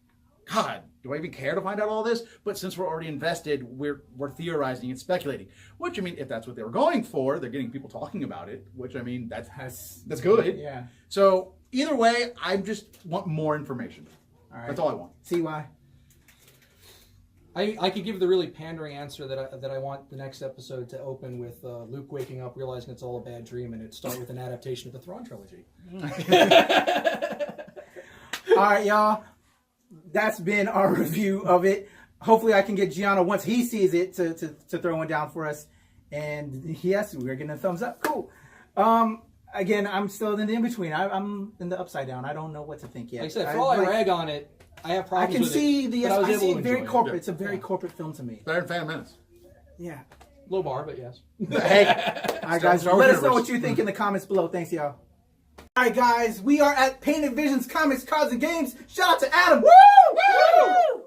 God, do I even care to find out all this? But since we're already invested, we're theorizing and speculating. Which, I mean, if that's what they were going for, they're getting people talking about it, which, I mean, that's good. Yeah. So, either way, I just want more information. All right. That's all I want. See why? I could give the really pandering answer that I want the next episode to open with Luke waking up, realizing it's all a bad dream, and it start with an adaptation of the Thrawn trilogy. All right, y'all. That's been our review of it. Hopefully I can get Giano, once he sees it, to throw one down for us. And yes, we're getting a thumbs up. Cool. Again, I'm still in the in-between. I'm in the upside down. I don't know what to think yet. Like I said, for all I rag on it, I have problems with it. I see it very corporate. It's a very corporate film to me. Better than Phantom Menace. Yeah. Low bar, but yes. Hey. All right, guys. Let us know what you think in the comments below. Thanks, y'all. All right, guys. We are at Painted Visions Comics, Cards, and Games. Shout out to Adam. Woo! Woo!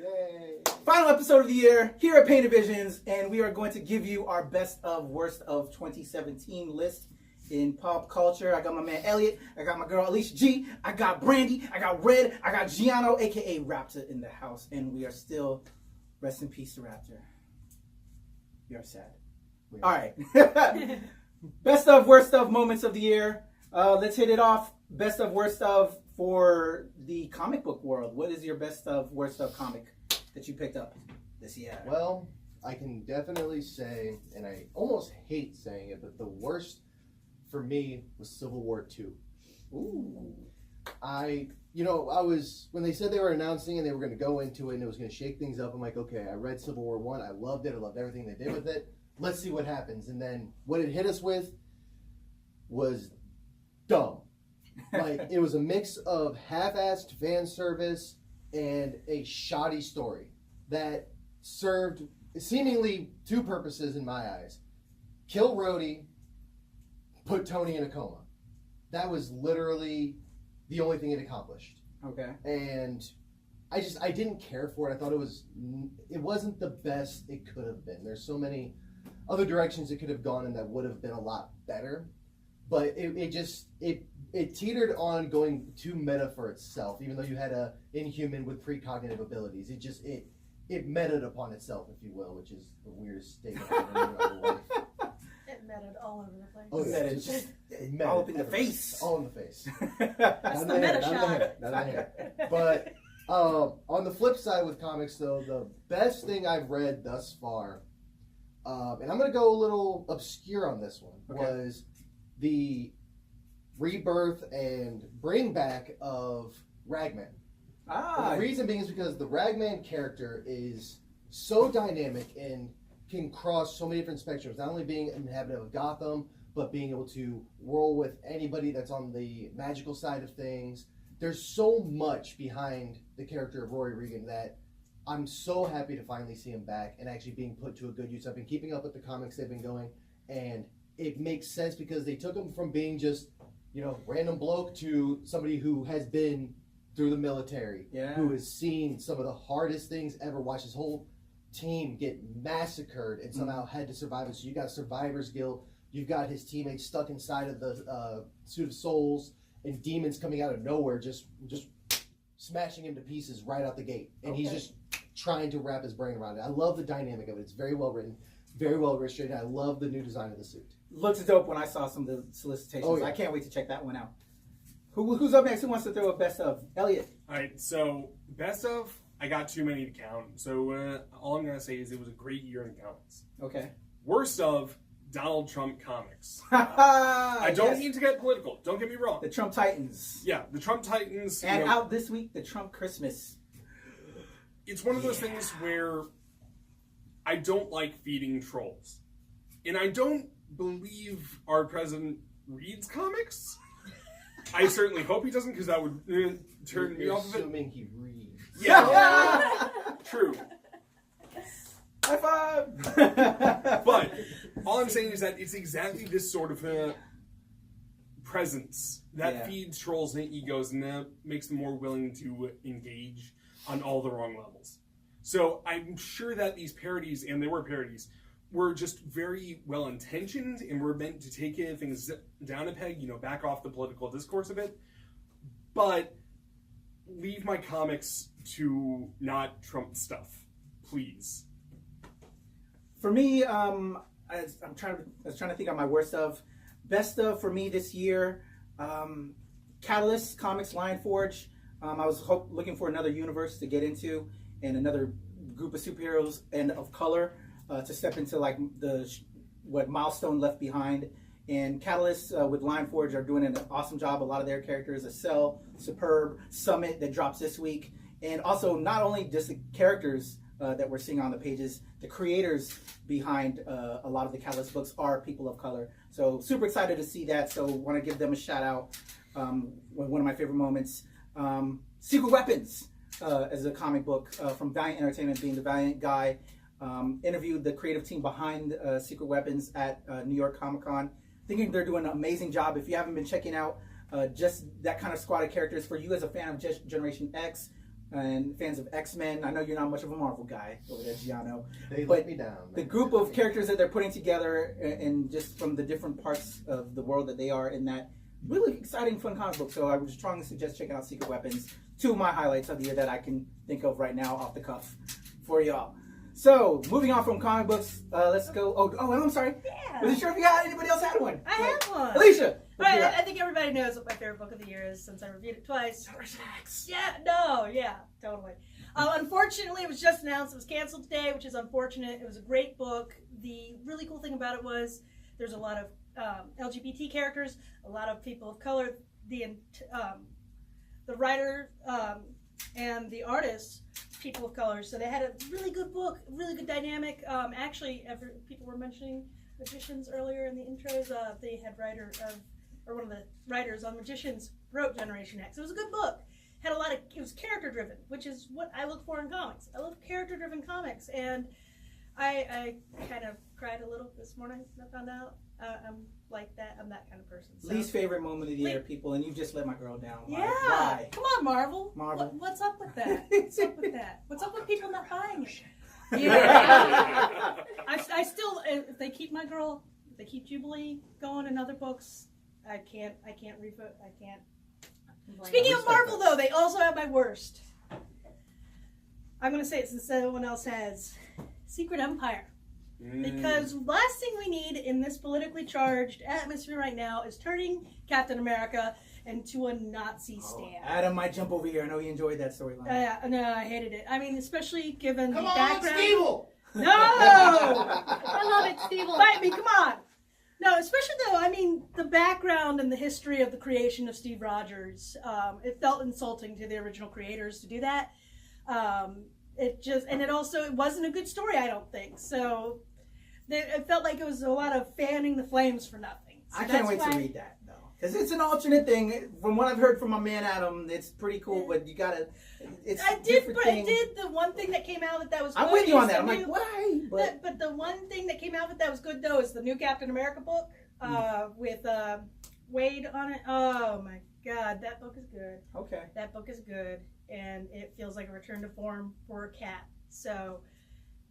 Yay. Final episode of the year here at Painted Visions, and we are going to give you our best of worst of 2017 list. In pop culture, I got my man Elliot, I got my girl Alicia G, I got Brandy, I got Red, I got Giano, aka Raptor, in the house, and we are still, rest in peace to Raptor. We are sad. All right. Best of, worst of moments of the year. Let's hit it off. Best of, worst of for the comic book world. What is your best of, worst of comic that you picked up this year? Well, I can definitely say, and I almost hate saying it, but the worst for me was Civil War II. Ooh. When they said they were announcing and they were going to go into it and it was going to shake things up, I'm like, okay, I read Civil War I. I loved it. I loved everything they did with it. Let's see what happens. And then what it hit us with was dumb. Like, it was a mix of half-assed fan service and a shoddy story that served seemingly two purposes in my eyes. Kill Rhodey, put Tony in a coma. That was literally the only thing it accomplished. Okay. And I didn't care for it. I thought it wasn't the best it could have been. There's so many other directions it could have gone in that would have been a lot better. But it teetered on going too meta for itself, even though you had a Inhuman with precognitive abilities. It metaed upon itself, if you will, which is the weirdest statement I've ever heard in my life. It meted all over the place. Oh, yeah. Just all up in the face. All in the face. That's the meta shot. Not the hair. But on the flip side with comics, though, the best thing I've read thus far, and I'm going to go a little obscure on this one, was the rebirth and bring back of Ragman. The reason being is because the Ragman character is so dynamic and can cross so many different spectrums, not only being an inhabitant of Gotham, but being able to roll with anybody that's on the magical side of things. There's so much behind the character of Rory Regan that I'm so happy to finally see him back and actually being put to a good use. I've been keeping up with the comics they've been going, and it makes sense because they took him from being just, random bloke to somebody who has been through the military, who has seen some of the hardest things ever, watched his whole team get massacred and somehow had to survive it. So you got survivor's guilt, you've got his teammates stuck inside of the suit of souls, and demons coming out of nowhere just smashing him to pieces right out the gate. And he's just trying to wrap his brain around it. I love the dynamic of it. It's very well written, very well illustrated. I love the new design of the suit. Looks dope when I saw some of the solicitations. I can't wait to check that one out. Who's up next? Who wants to throw a best of? Elliot. All right, so best of, I got too many to count. So all I'm going to say is it was a great year in comics. Okay. Worst of, Donald Trump comics. I don't need to get political. Don't get me wrong. The Trump Titans. Yeah, the Trump Titans. And out this week, the Trump Christmas. It's one of those things where I don't like feeding trolls. And I don't believe our president reads comics. I certainly hope he doesn't, because that would turn me off of it. Assuming he reads. Yeah. True. High five! But all I'm saying is that it's exactly this sort of presence that feeds trolls and egos and makes them more willing to engage on all the wrong levels. So I'm sure that these parodies, and they were parodies, were just very well intentioned and were meant to take things down a peg, back off the political discourse a bit. But leave my comics to not Trump stuff, please. For me, I was trying to think of my worst of. Best of for me this year, Catalyst Comics Lion Forge. I was looking for another universe to get into and another group of superheroes and of color to step into like what Milestone left behind. And Catalyst with Lion Forge are doing an awesome job. A lot of their characters, Cell, Superb, Summit that drops this week. And also not only just the characters that we're seeing on the pages, the creators behind a lot of the Catalyst books are people of color. So super excited to see that. So want to give them a shout out. One of my favorite moments. Secret Weapons as a comic book from Valiant Entertainment, being the Valiant guy. Interviewed the creative team behind Secret Weapons at New York Comic Con. Thinking they're doing an amazing job. If you haven't been checking out just that kind of squad of characters, for you as a fan of Generation X and fans of X-Men, I know you're not much of a Marvel guy over there, Giano. They let me down. The group of characters that they're putting together and just from the different parts of the world that they are in that really exciting, fun comic book. So I would strongly suggest checking out Secret Weapons. Two of my highlights of the year that I can think of right now off the cuff for y'all. So, moving on from comic books, let's go. Oh, I'm sorry. Yeah. Wasn't sure if you had anybody else had one. I have one. Alicia. I think everybody knows what my favorite book of the year is since I reviewed it twice. Yeah, totally. Unfortunately, it was just announced it was canceled today, which is unfortunate. It was a great book. The really cool thing about it was there's a lot of LGBT characters, a lot of people of color. The writer and the artist, people of color. So they had a really good book, really good dynamic. Actually, people were mentioning magicians earlier in the intros. They had writer of or one of the writers on Magicians, wrote Generation X. It was a good book. Had a lot of, it was character driven, which is what I look for in comics. I love character driven comics, and I kind of cried a little this morning. I found out I'm like that. I'm that kind of person. So. Least favorite moment of the year, people, and you just let my girl down. Yeah. Why? Come on, Marvel. What's up with that? What's up with that? What's up with people not buying it? Yeah. I still, if they keep my girl, if they keep Jubilee going in other books, I can't revote. I can't. Speaking of Marvel, though, they also have my worst. I'm going to say it since everyone else has. Secret Empire. Because last thing we need in this politically charged atmosphere right now is turning Captain America into a Nazi stand. Adam might jump over here. I know you enjoyed that storyline. No, I hated it. I mean, especially given Come the on, background. Stevel! No! I love it, Stevel. Fight me, come on! No, especially though, I mean, the background and the history of the creation of Steve Rogers, it felt insulting to the original creators to do that. It wasn't a good story, I don't think. So it felt like it was a lot of fanning the flames for nothing. So I can't wait to read that, though. Because it's an alternate thing. From what I've heard from my man Adam, it's pretty cool, but you gotta, I did the one thing that came out that was good. I'm with you on that. I'm like, why? But the one thing that came out that was good, though, is the new Captain America book with Wade on it. Oh, my God. That book is good. Okay. That book is good. And it feels like a return to form for a cat. So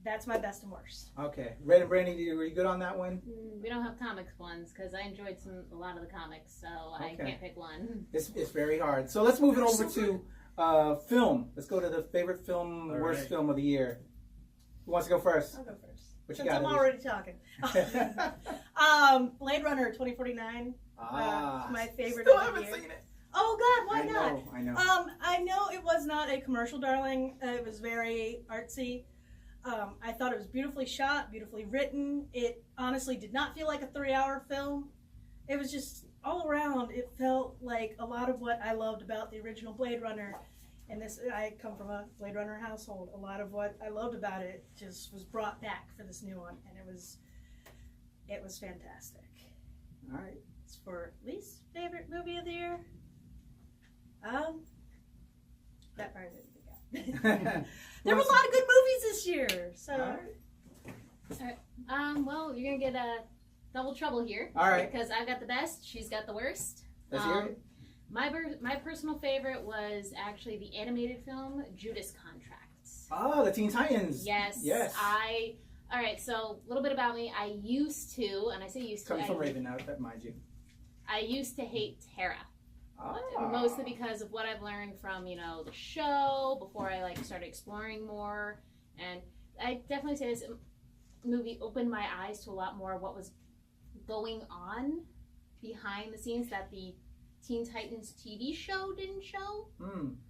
that's my best and worst. Okay. Red and Brandy, were you good on that one? We don't have comics ones because I enjoyed a lot of the comics, so I can't pick one. It's very hard. So let's move it over to film. Let's go to the favorite film, worst film of the year. Who wants to go first? I'll go first. What you Since got? I'm already talking. Blade Runner 2049. My favorite Still of the haven't year. seen it. Oh God, why not? I know. I know it was not a commercial darling. It was very artsy. I thought it was beautifully shot, beautifully written. It honestly did not feel like a 3-hour film. It was just all around. It felt like a lot of what I loved about the original Blade Runner. And this, I come from a Blade Runner household. A lot of what I loved about it just was brought back for this new one, and it was fantastic. All right. It's for least favorite movie of the year. That part didn't think out. There were a lot of good movies this year. So. All right. Well, you're gonna get double trouble here. All right. Because I've got the best, she's got the worst. Let's hear it. My personal favorite was actually the animated film Judas Contracts. Oh, the Teen Titans. Yes. All right. So a little bit about me. I used to, and I say used to. Coming from Raven, now that mind you. I used to hate Terra. Mostly because of what I've learned from, the show, before I started exploring more. And I definitely say this movie opened my eyes to a lot more of what was going on behind the scenes that the Teen Titans TV show didn't show.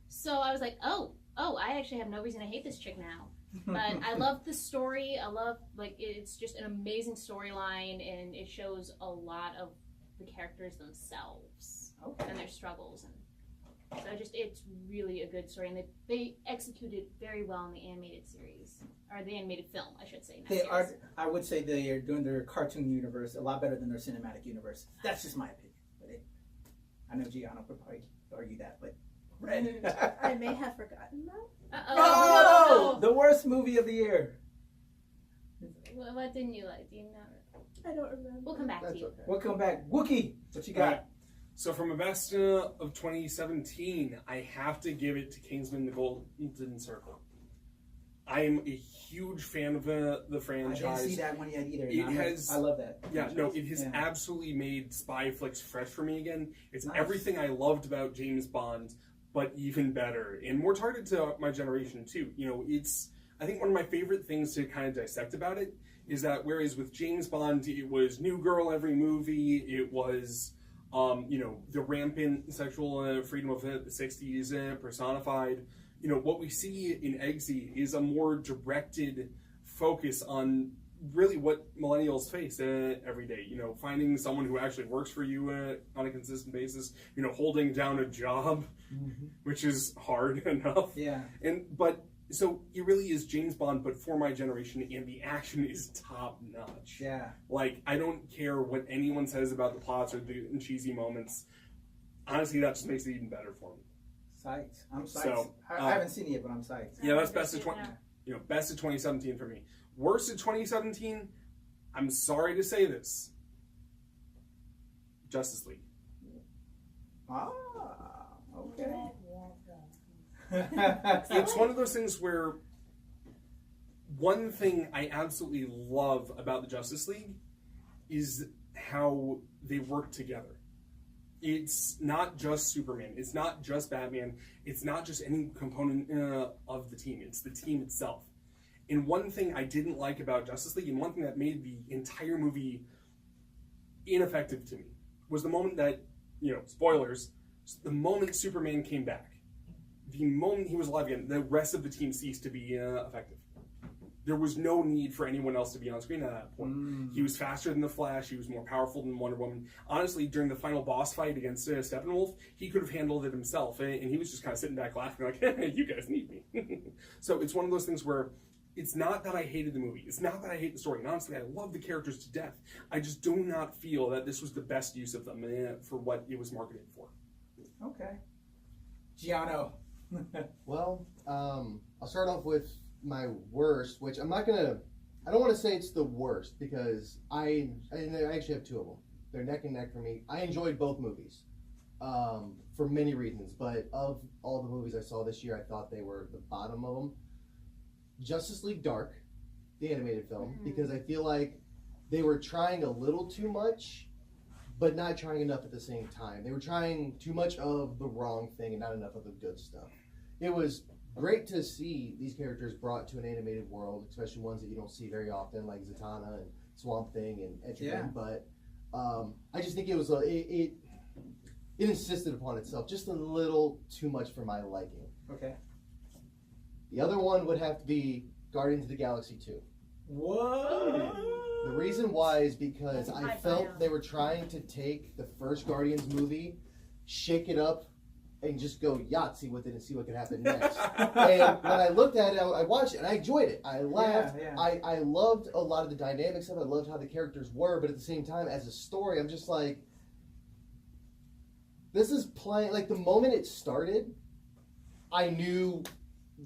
So I was like, oh, I actually have no reason to hate this chick now. But I love the story. I love, it's just an amazing storyline, and it shows a lot of the characters themselves. And their struggles, and so it's really a good story, and they executed very well in the animated series, or the animated film, I should say. I would say they are doing their cartoon universe a lot better than their cinematic universe. That's just my opinion. But I know Giano would probably argue that, but Red. I may have forgotten that. No! The worst movie of the year. What didn't you like? Do you know? I don't remember. We'll come back to you. Okay. We'll come back. Wookie, what you got? Right. So from a best of 2017, I have to give it to Kingsman: The Golden Circle. I am a huge fan of the franchise. I didn't see that one yet either. I love that. Yeah, no, it has absolutely made spy flicks fresh for me again. It's everything I loved about James Bond, but even better and more targeted to my generation too. It's, I think, one of my favorite things to kind of dissect about it is that whereas with James Bond, it was new girl every movie, it was the rampant sexual freedom of the 60s personified. What we see in Eggsy is a more directed focus on really what millennials face every day. Finding someone who actually works for you on a consistent basis, holding down a job, which is hard enough. Yeah. But So it really is James Bond, but for my generation, and the action is top notch. Yeah. Like, I don't care what anyone says about the plots or the cheesy moments. Honestly, that just makes it even better for me. Psyched. I'm psyched. So, I haven't seen it yet, but I'm psyched. Yeah, that's best of best of 2017 for me. Worst of 2017. I'm sorry to say this. Justice League. Ah, okay. It's one of those things where one thing I absolutely love about the Justice League is how they work together. It's not just Superman. It's not just Batman. It's not just any component of the team. It's the team itself. And one thing I didn't like about Justice League, and one thing that made the entire movie ineffective to me, was the moment that, spoilers, the moment Superman came back. The moment he was alive again, the rest of the team ceased to be effective. There was no need for anyone else to be on screen at that point. He was faster than the Flash. He was more powerful than Wonder Woman. Honestly, during the final boss fight against Steppenwolf, he could have handled it himself, and he was just kind of sitting back laughing like, hey, you guys need me. So it's one of those things where it's not that I hated the movie. It's not that I hate the story. And honestly, I love the characters to death. I just do not feel that this was the best use of them for what it was marketed for. Okay. Giano. Well, I'll start off with my worst, which I don't want to say it's the worst because I actually have two of them. They're neck and neck for me. I enjoyed both movies for many reasons, but of all the movies I saw this year, I thought they were the bottom of them. Justice League Dark, the animated film, because I feel like they were trying a little too much, but not trying enough at the same time. They were trying too much of the wrong thing and not enough of the good stuff. It was great to see these characters brought to an animated world, especially ones that you don't see very often, like Zatanna and Swamp Thing and Etrigan. Yeah. But I just think it was it insisted upon itself just a little too much for my liking. Okay. The other one would have to be Guardians of the Galaxy 2. Whoa! The reason why is because I felt they were trying to take the first Guardians movie, shake it up, and just go Yahtzee with it and see what could happen next. And when I looked at it, I watched it, and I enjoyed it. I laughed. Yeah. I loved a lot of the dynamics of it. I loved how the characters were, but at the same time, as a story, I'm just like, this is playing, like the moment it started, I knew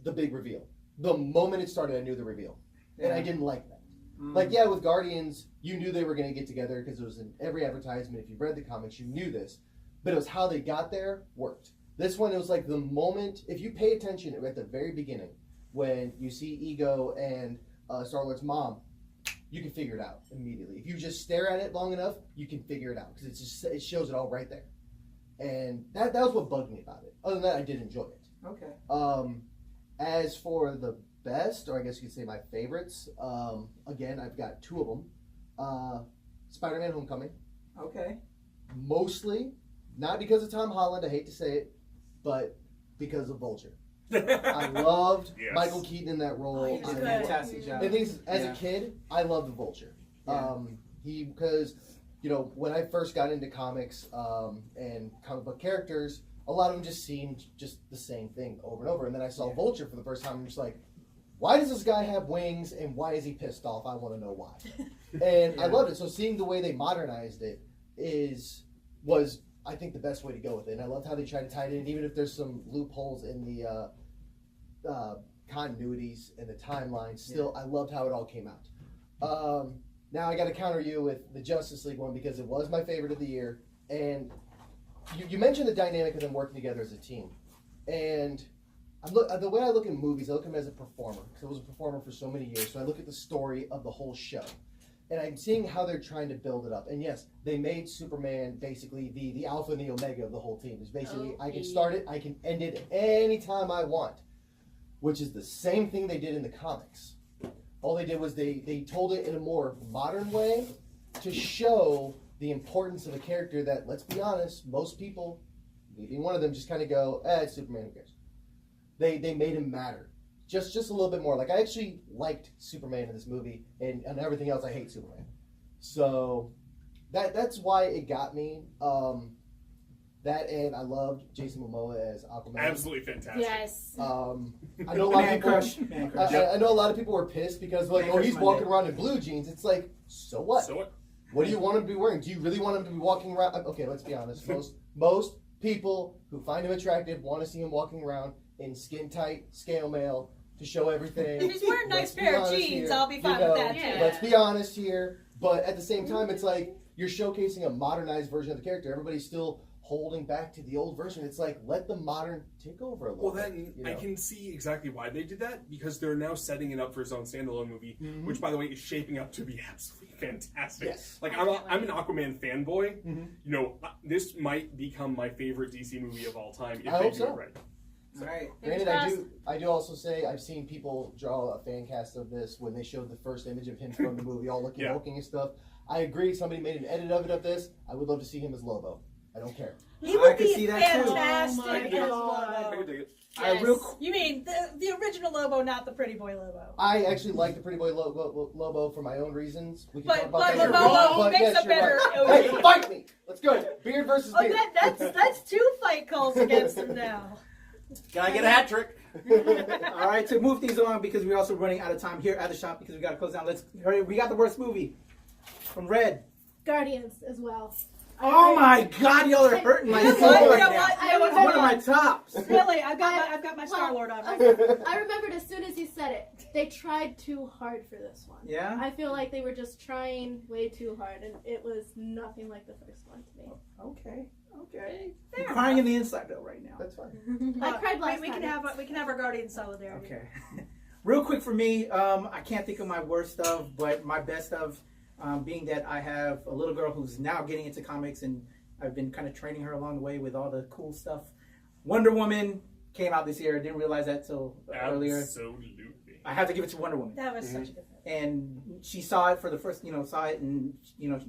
the big reveal. The moment it started, I knew the reveal. And I didn't like that. Like, yeah, with Guardians, you knew they were going to get together because it was in every advertisement. If you read the comics, you knew this. But it was how they got there worked. This one, it was like the moment, if you pay attention at the very beginning, when you see Ego and Star-Lord's mom, you can figure it out immediately. If you just stare at it long enough, you can figure it out because it shows it all right there. And that was what bugged me about it. Other than that, I did enjoy it. Okay. As for the best, or I guess you could say my favorites, again, I've got two of them. Spider-Man Homecoming. Okay. Mostly, not because of Tom Holland, I hate to say it, but because of Vulture. I loved Michael Keaton in that role. He did a fantastic job. And things, as a kid, I loved the Vulture. Yeah. Because, when I first got into comics and comic book characters, a lot of them just seemed just the same thing over and over. And then I saw Vulture for the first time, and I'm just like, why does this guy have wings, and why is he pissed off? I want to know why. And I loved it. So seeing the way they modernized it was, I think, the best way to go with it. And I loved how they tried to tie it in, even if there's some loopholes in the continuities and the timeline. Still, I loved how it all came out. Now I got to counter you with the Justice League one because it was my favorite of the year. And you mentioned the dynamic of them working together as a team. And the way I look at movies, I look at them as a performer, because I was a performer for so many years. So I look at the story of the whole show. And I'm seeing how they're trying to build it up. And yes, they made Superman basically the alpha and the omega of the whole team. It's basically, I can start it, I can end it anytime I want, which is the same thing they did in the comics. All they did was they told it in a more modern way to show the importance of a character that, let's be honest, most people, me being one of them, just kind of go, it's Superman, who cares? They made him matter. Just a little bit more. Like, I actually liked Superman in this movie, and everything else, I hate Superman. So that's why it got me. The That and I loved Jason Momoa as Aquaman. Absolutely fantastic. Yes. I know a lot of people. Man crush. I know a lot of people were pissed because like, oh, he's walking around in blue jeans. It's like, so what? So what? What do you want him to be wearing? Do you really want him to be walking around? Okay, let's be honest. Most people who find him attractive want to see him walking around in skin tight scale mail to show everything. If he's wearing a nice pair of jeans, I'll be fine with that too. Let's be honest here. But at the same time, it's like you're showcasing a modernized version of the character. Everybody's still holding back to the old version. It's like, let the modern take over a little bit. Well, then I can see exactly why they did that, because they're now setting it up for its own standalone movie, which, by the way, is shaping up to be absolutely fantastic. Yes. Like, I'm an Aquaman fanboy. You know, this might become my favorite DC movie of all time if they do it right. All right. Granted, I do also say I've seen people draw a fan cast of this when they showed the first image of him from the movie, all looking walking and stuff. I agree. Somebody made an edit of this. I would love to see him as Lobo. I don't care. He would be see that too. fantastic as I Lobo. can dig it. Yes. You mean the original Lobo, not the Pretty Boy Lobo? I actually like the Pretty Boy Lobo for my own reasons. We can But talk about that. Lobo makes yes, a better. Right. Hey, fight me! Let's go. Beard versus beard. That's two fight calls against him now. Can I get a hat trick? All right, to move things along, because we're also running out of time here at the shop because we got to close down. Let's hurry. We got the worst movie from Red. Guardians as well. Oh my God, y'all are hurting my soul right now. One of my tops. Really, I've got my Star Lord on. I remembered as soon as you said it. They tried too hard for this one. Yeah? I feel like they were just trying way too hard, and it was nothing like the first one to me. Okay. I'm crying in the inside though right now. That's fine. I cried last we time. We can have our Guardian solidarity. Okay. Real quick for me, I can't think of my worst of, but my best of, being that I have a little girl who's now getting into comics, and I've been kind of training her along the way with all the cool stuff. Wonder Woman came out this year. I didn't realize that till earlier. Absolutely. I have to give it to Wonder Woman. That was such a good film. And she saw it for the first, saw it, and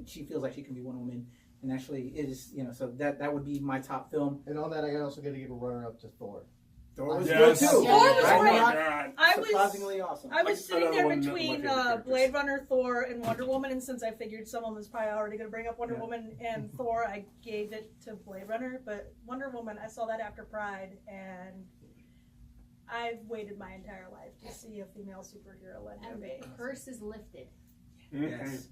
she feels like she can be Wonder Woman. And actually, it is, so that would be my top film. And on that, I also got to give a runner-up to Thor. Thor was good too. Thor was great. Surprisingly awesome. I was sitting there between Blade Runner, Thor, and Wonder Woman, and since I figured someone was probably already going to bring up Wonder Woman and Thor, I gave it to Blade Runner. But Wonder Woman, I saw that after Pride, and I've waited my entire life to see a female superhero led movie. The curse is lifted. Yes.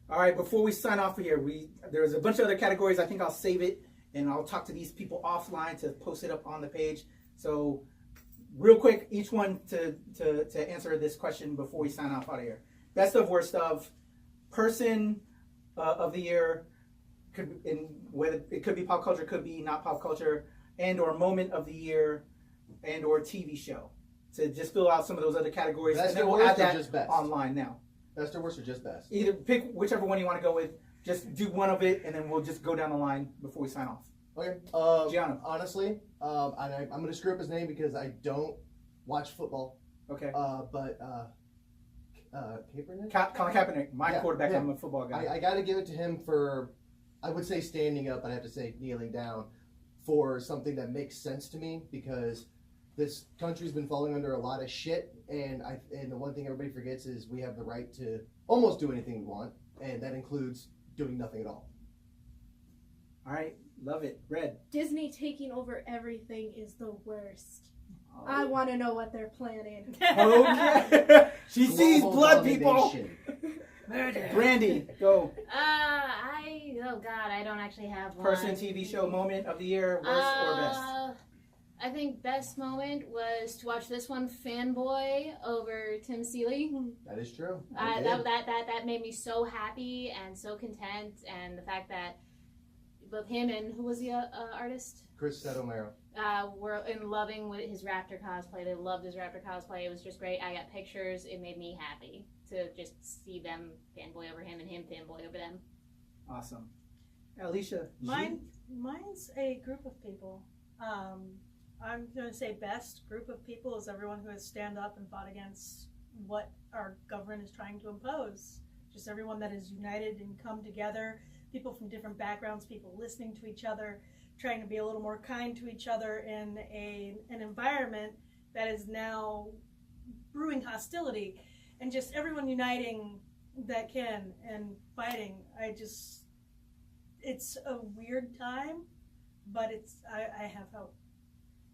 All right, before we sign off here, there's a bunch of other categories. I think I'll save it, and I'll talk to these people offline to post it up on the page. So, real quick, each one to answer this question before we sign off out of here. Best of, worst of, person of the year, whether it could be pop culture, could be not pop culture, and or moment of the year, and or TV show. To just fill out some of those other categories, Best and then or we'll worst add or that just best? online now. Best or worst or just best? Either pick whichever one you want to go with. Just do one of it, and then we'll just go down the line before we sign off. Okay. Giano. Honestly, I'm going to screw up his name because I don't watch football. Okay. But Kaepernick? Colin Kaepernick, my quarterback. I'm a football guy. I got to give it to him for, I would say standing up, but I have to say kneeling down for something that makes sense to me, because this country's been falling under a lot of shit, and the one thing everybody forgets is we have the right to almost do anything we want, and that includes doing nothing at all. All right, love it. Red. Disney taking over everything is the worst. I want to know what they're planning. Okay. She sees Global blood, people. domination. Brandy, go. Oh God, I don't actually have one. Person, TV show, moment of the year, worst or best? I think best moment was to watch this one, Fanboy, over Tim Seeley. That is true. That made me so happy and so content, and the fact that both him and who was the artist? Chris O'Mara. Were in loving with his Raptor cosplay. They loved his Raptor cosplay. It was just great. I got pictures. It made me happy to just see them fanboy over him and him fanboy over them. Awesome. Alicia. Mine's a group of people. I'm going to say best group of people is everyone who has stand up and fought against what our government is trying to impose. Just everyone that is united and come together. People from different backgrounds, people listening to each other, trying to be a little more kind to each other in an environment that is now brewing hostility, and just everyone uniting that can and fighting. It's a weird time, but I have hope.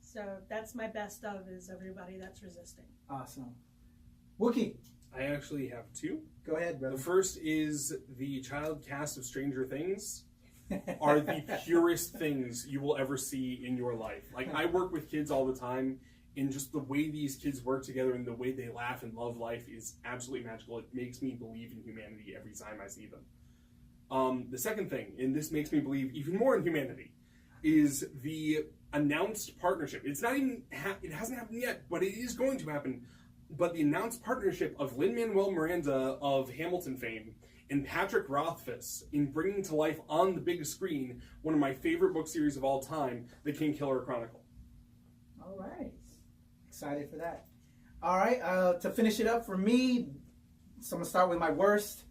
So that's my best of, is everybody that's resisting. Awesome. Wookie. I actually have two. Go ahead, brother. The first is the child cast of Stranger Things are the purest things you will ever see in your life. Like, I work with kids all the time, and just the way these kids work together and the way they laugh and love life is absolutely magical. It makes me believe in humanity every time I see them. The second thing, and this makes me believe even more in humanity, is the announced partnership. It's not even, it hasn't happened yet, but it is going to happen. But the announced partnership of Lin-Manuel Miranda of Hamilton fame and Patrick Rothfuss in bringing to life on the big screen one of my favorite book series of all time, The King Killer Chronicle. All right. Excited for that. All right. To finish it up for me, so I'm going to start with my worst.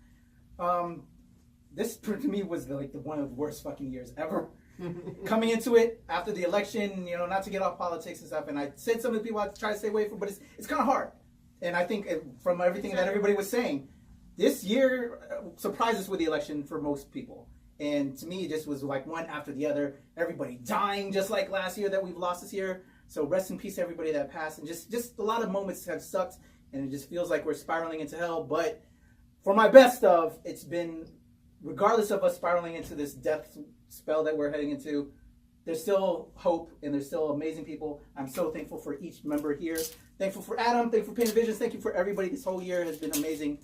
This, to me, was one of the worst fucking years ever. Coming into it after the election, not to get off politics and stuff, and I said some of the people I try to stay away from, but it's kind of hard. And I think from everything that everybody was saying, this year surprised us with the election for most people. And to me, it just was like one after the other. Everybody dying just like last year that we've lost this year. So rest in peace to everybody that passed. And just a lot of moments have sucked, and it just feels like we're spiraling into hell. But for my best of, it's been, regardless of us spiraling into this death spell that we're heading into, there's still hope, and there's still amazing people. I'm so thankful for each member here. Thankful for Adam. Thankful for Painted Visions. Thank you for everybody. This whole year has been amazing.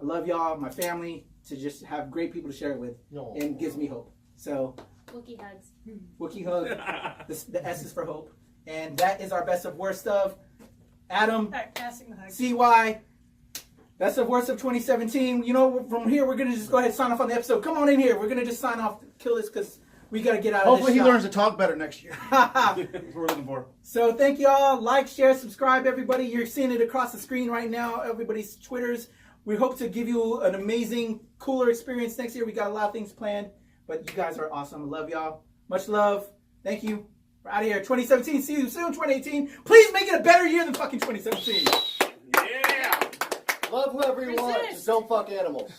I love y'all, my family, to just have great people to share it with, and gives me hope. So, Wookie hugs. Wookie hug. The S is for hope. And that is our best of worst of. Adam, Passing the hug. CY, best of worst of 2017. From here, we're going to just go ahead and sign off on the episode. Come on in here. We're going to just sign off, kill this, because we got to get out of this. Hopefully he learns to talk better next year. That's what we're looking for. So thank you all. Like, share, subscribe, everybody. You're seeing it across the screen right now. Everybody's Twitters. We hope to give you an amazing, cooler experience next year. We got a lot of things planned, but you guys are awesome. I love y'all. Much love. Thank you. We're out of here. 2017. See you soon. 2018. Please make it a better year than fucking 2017. Yeah. Love whoever you want. Just don't fuck animals.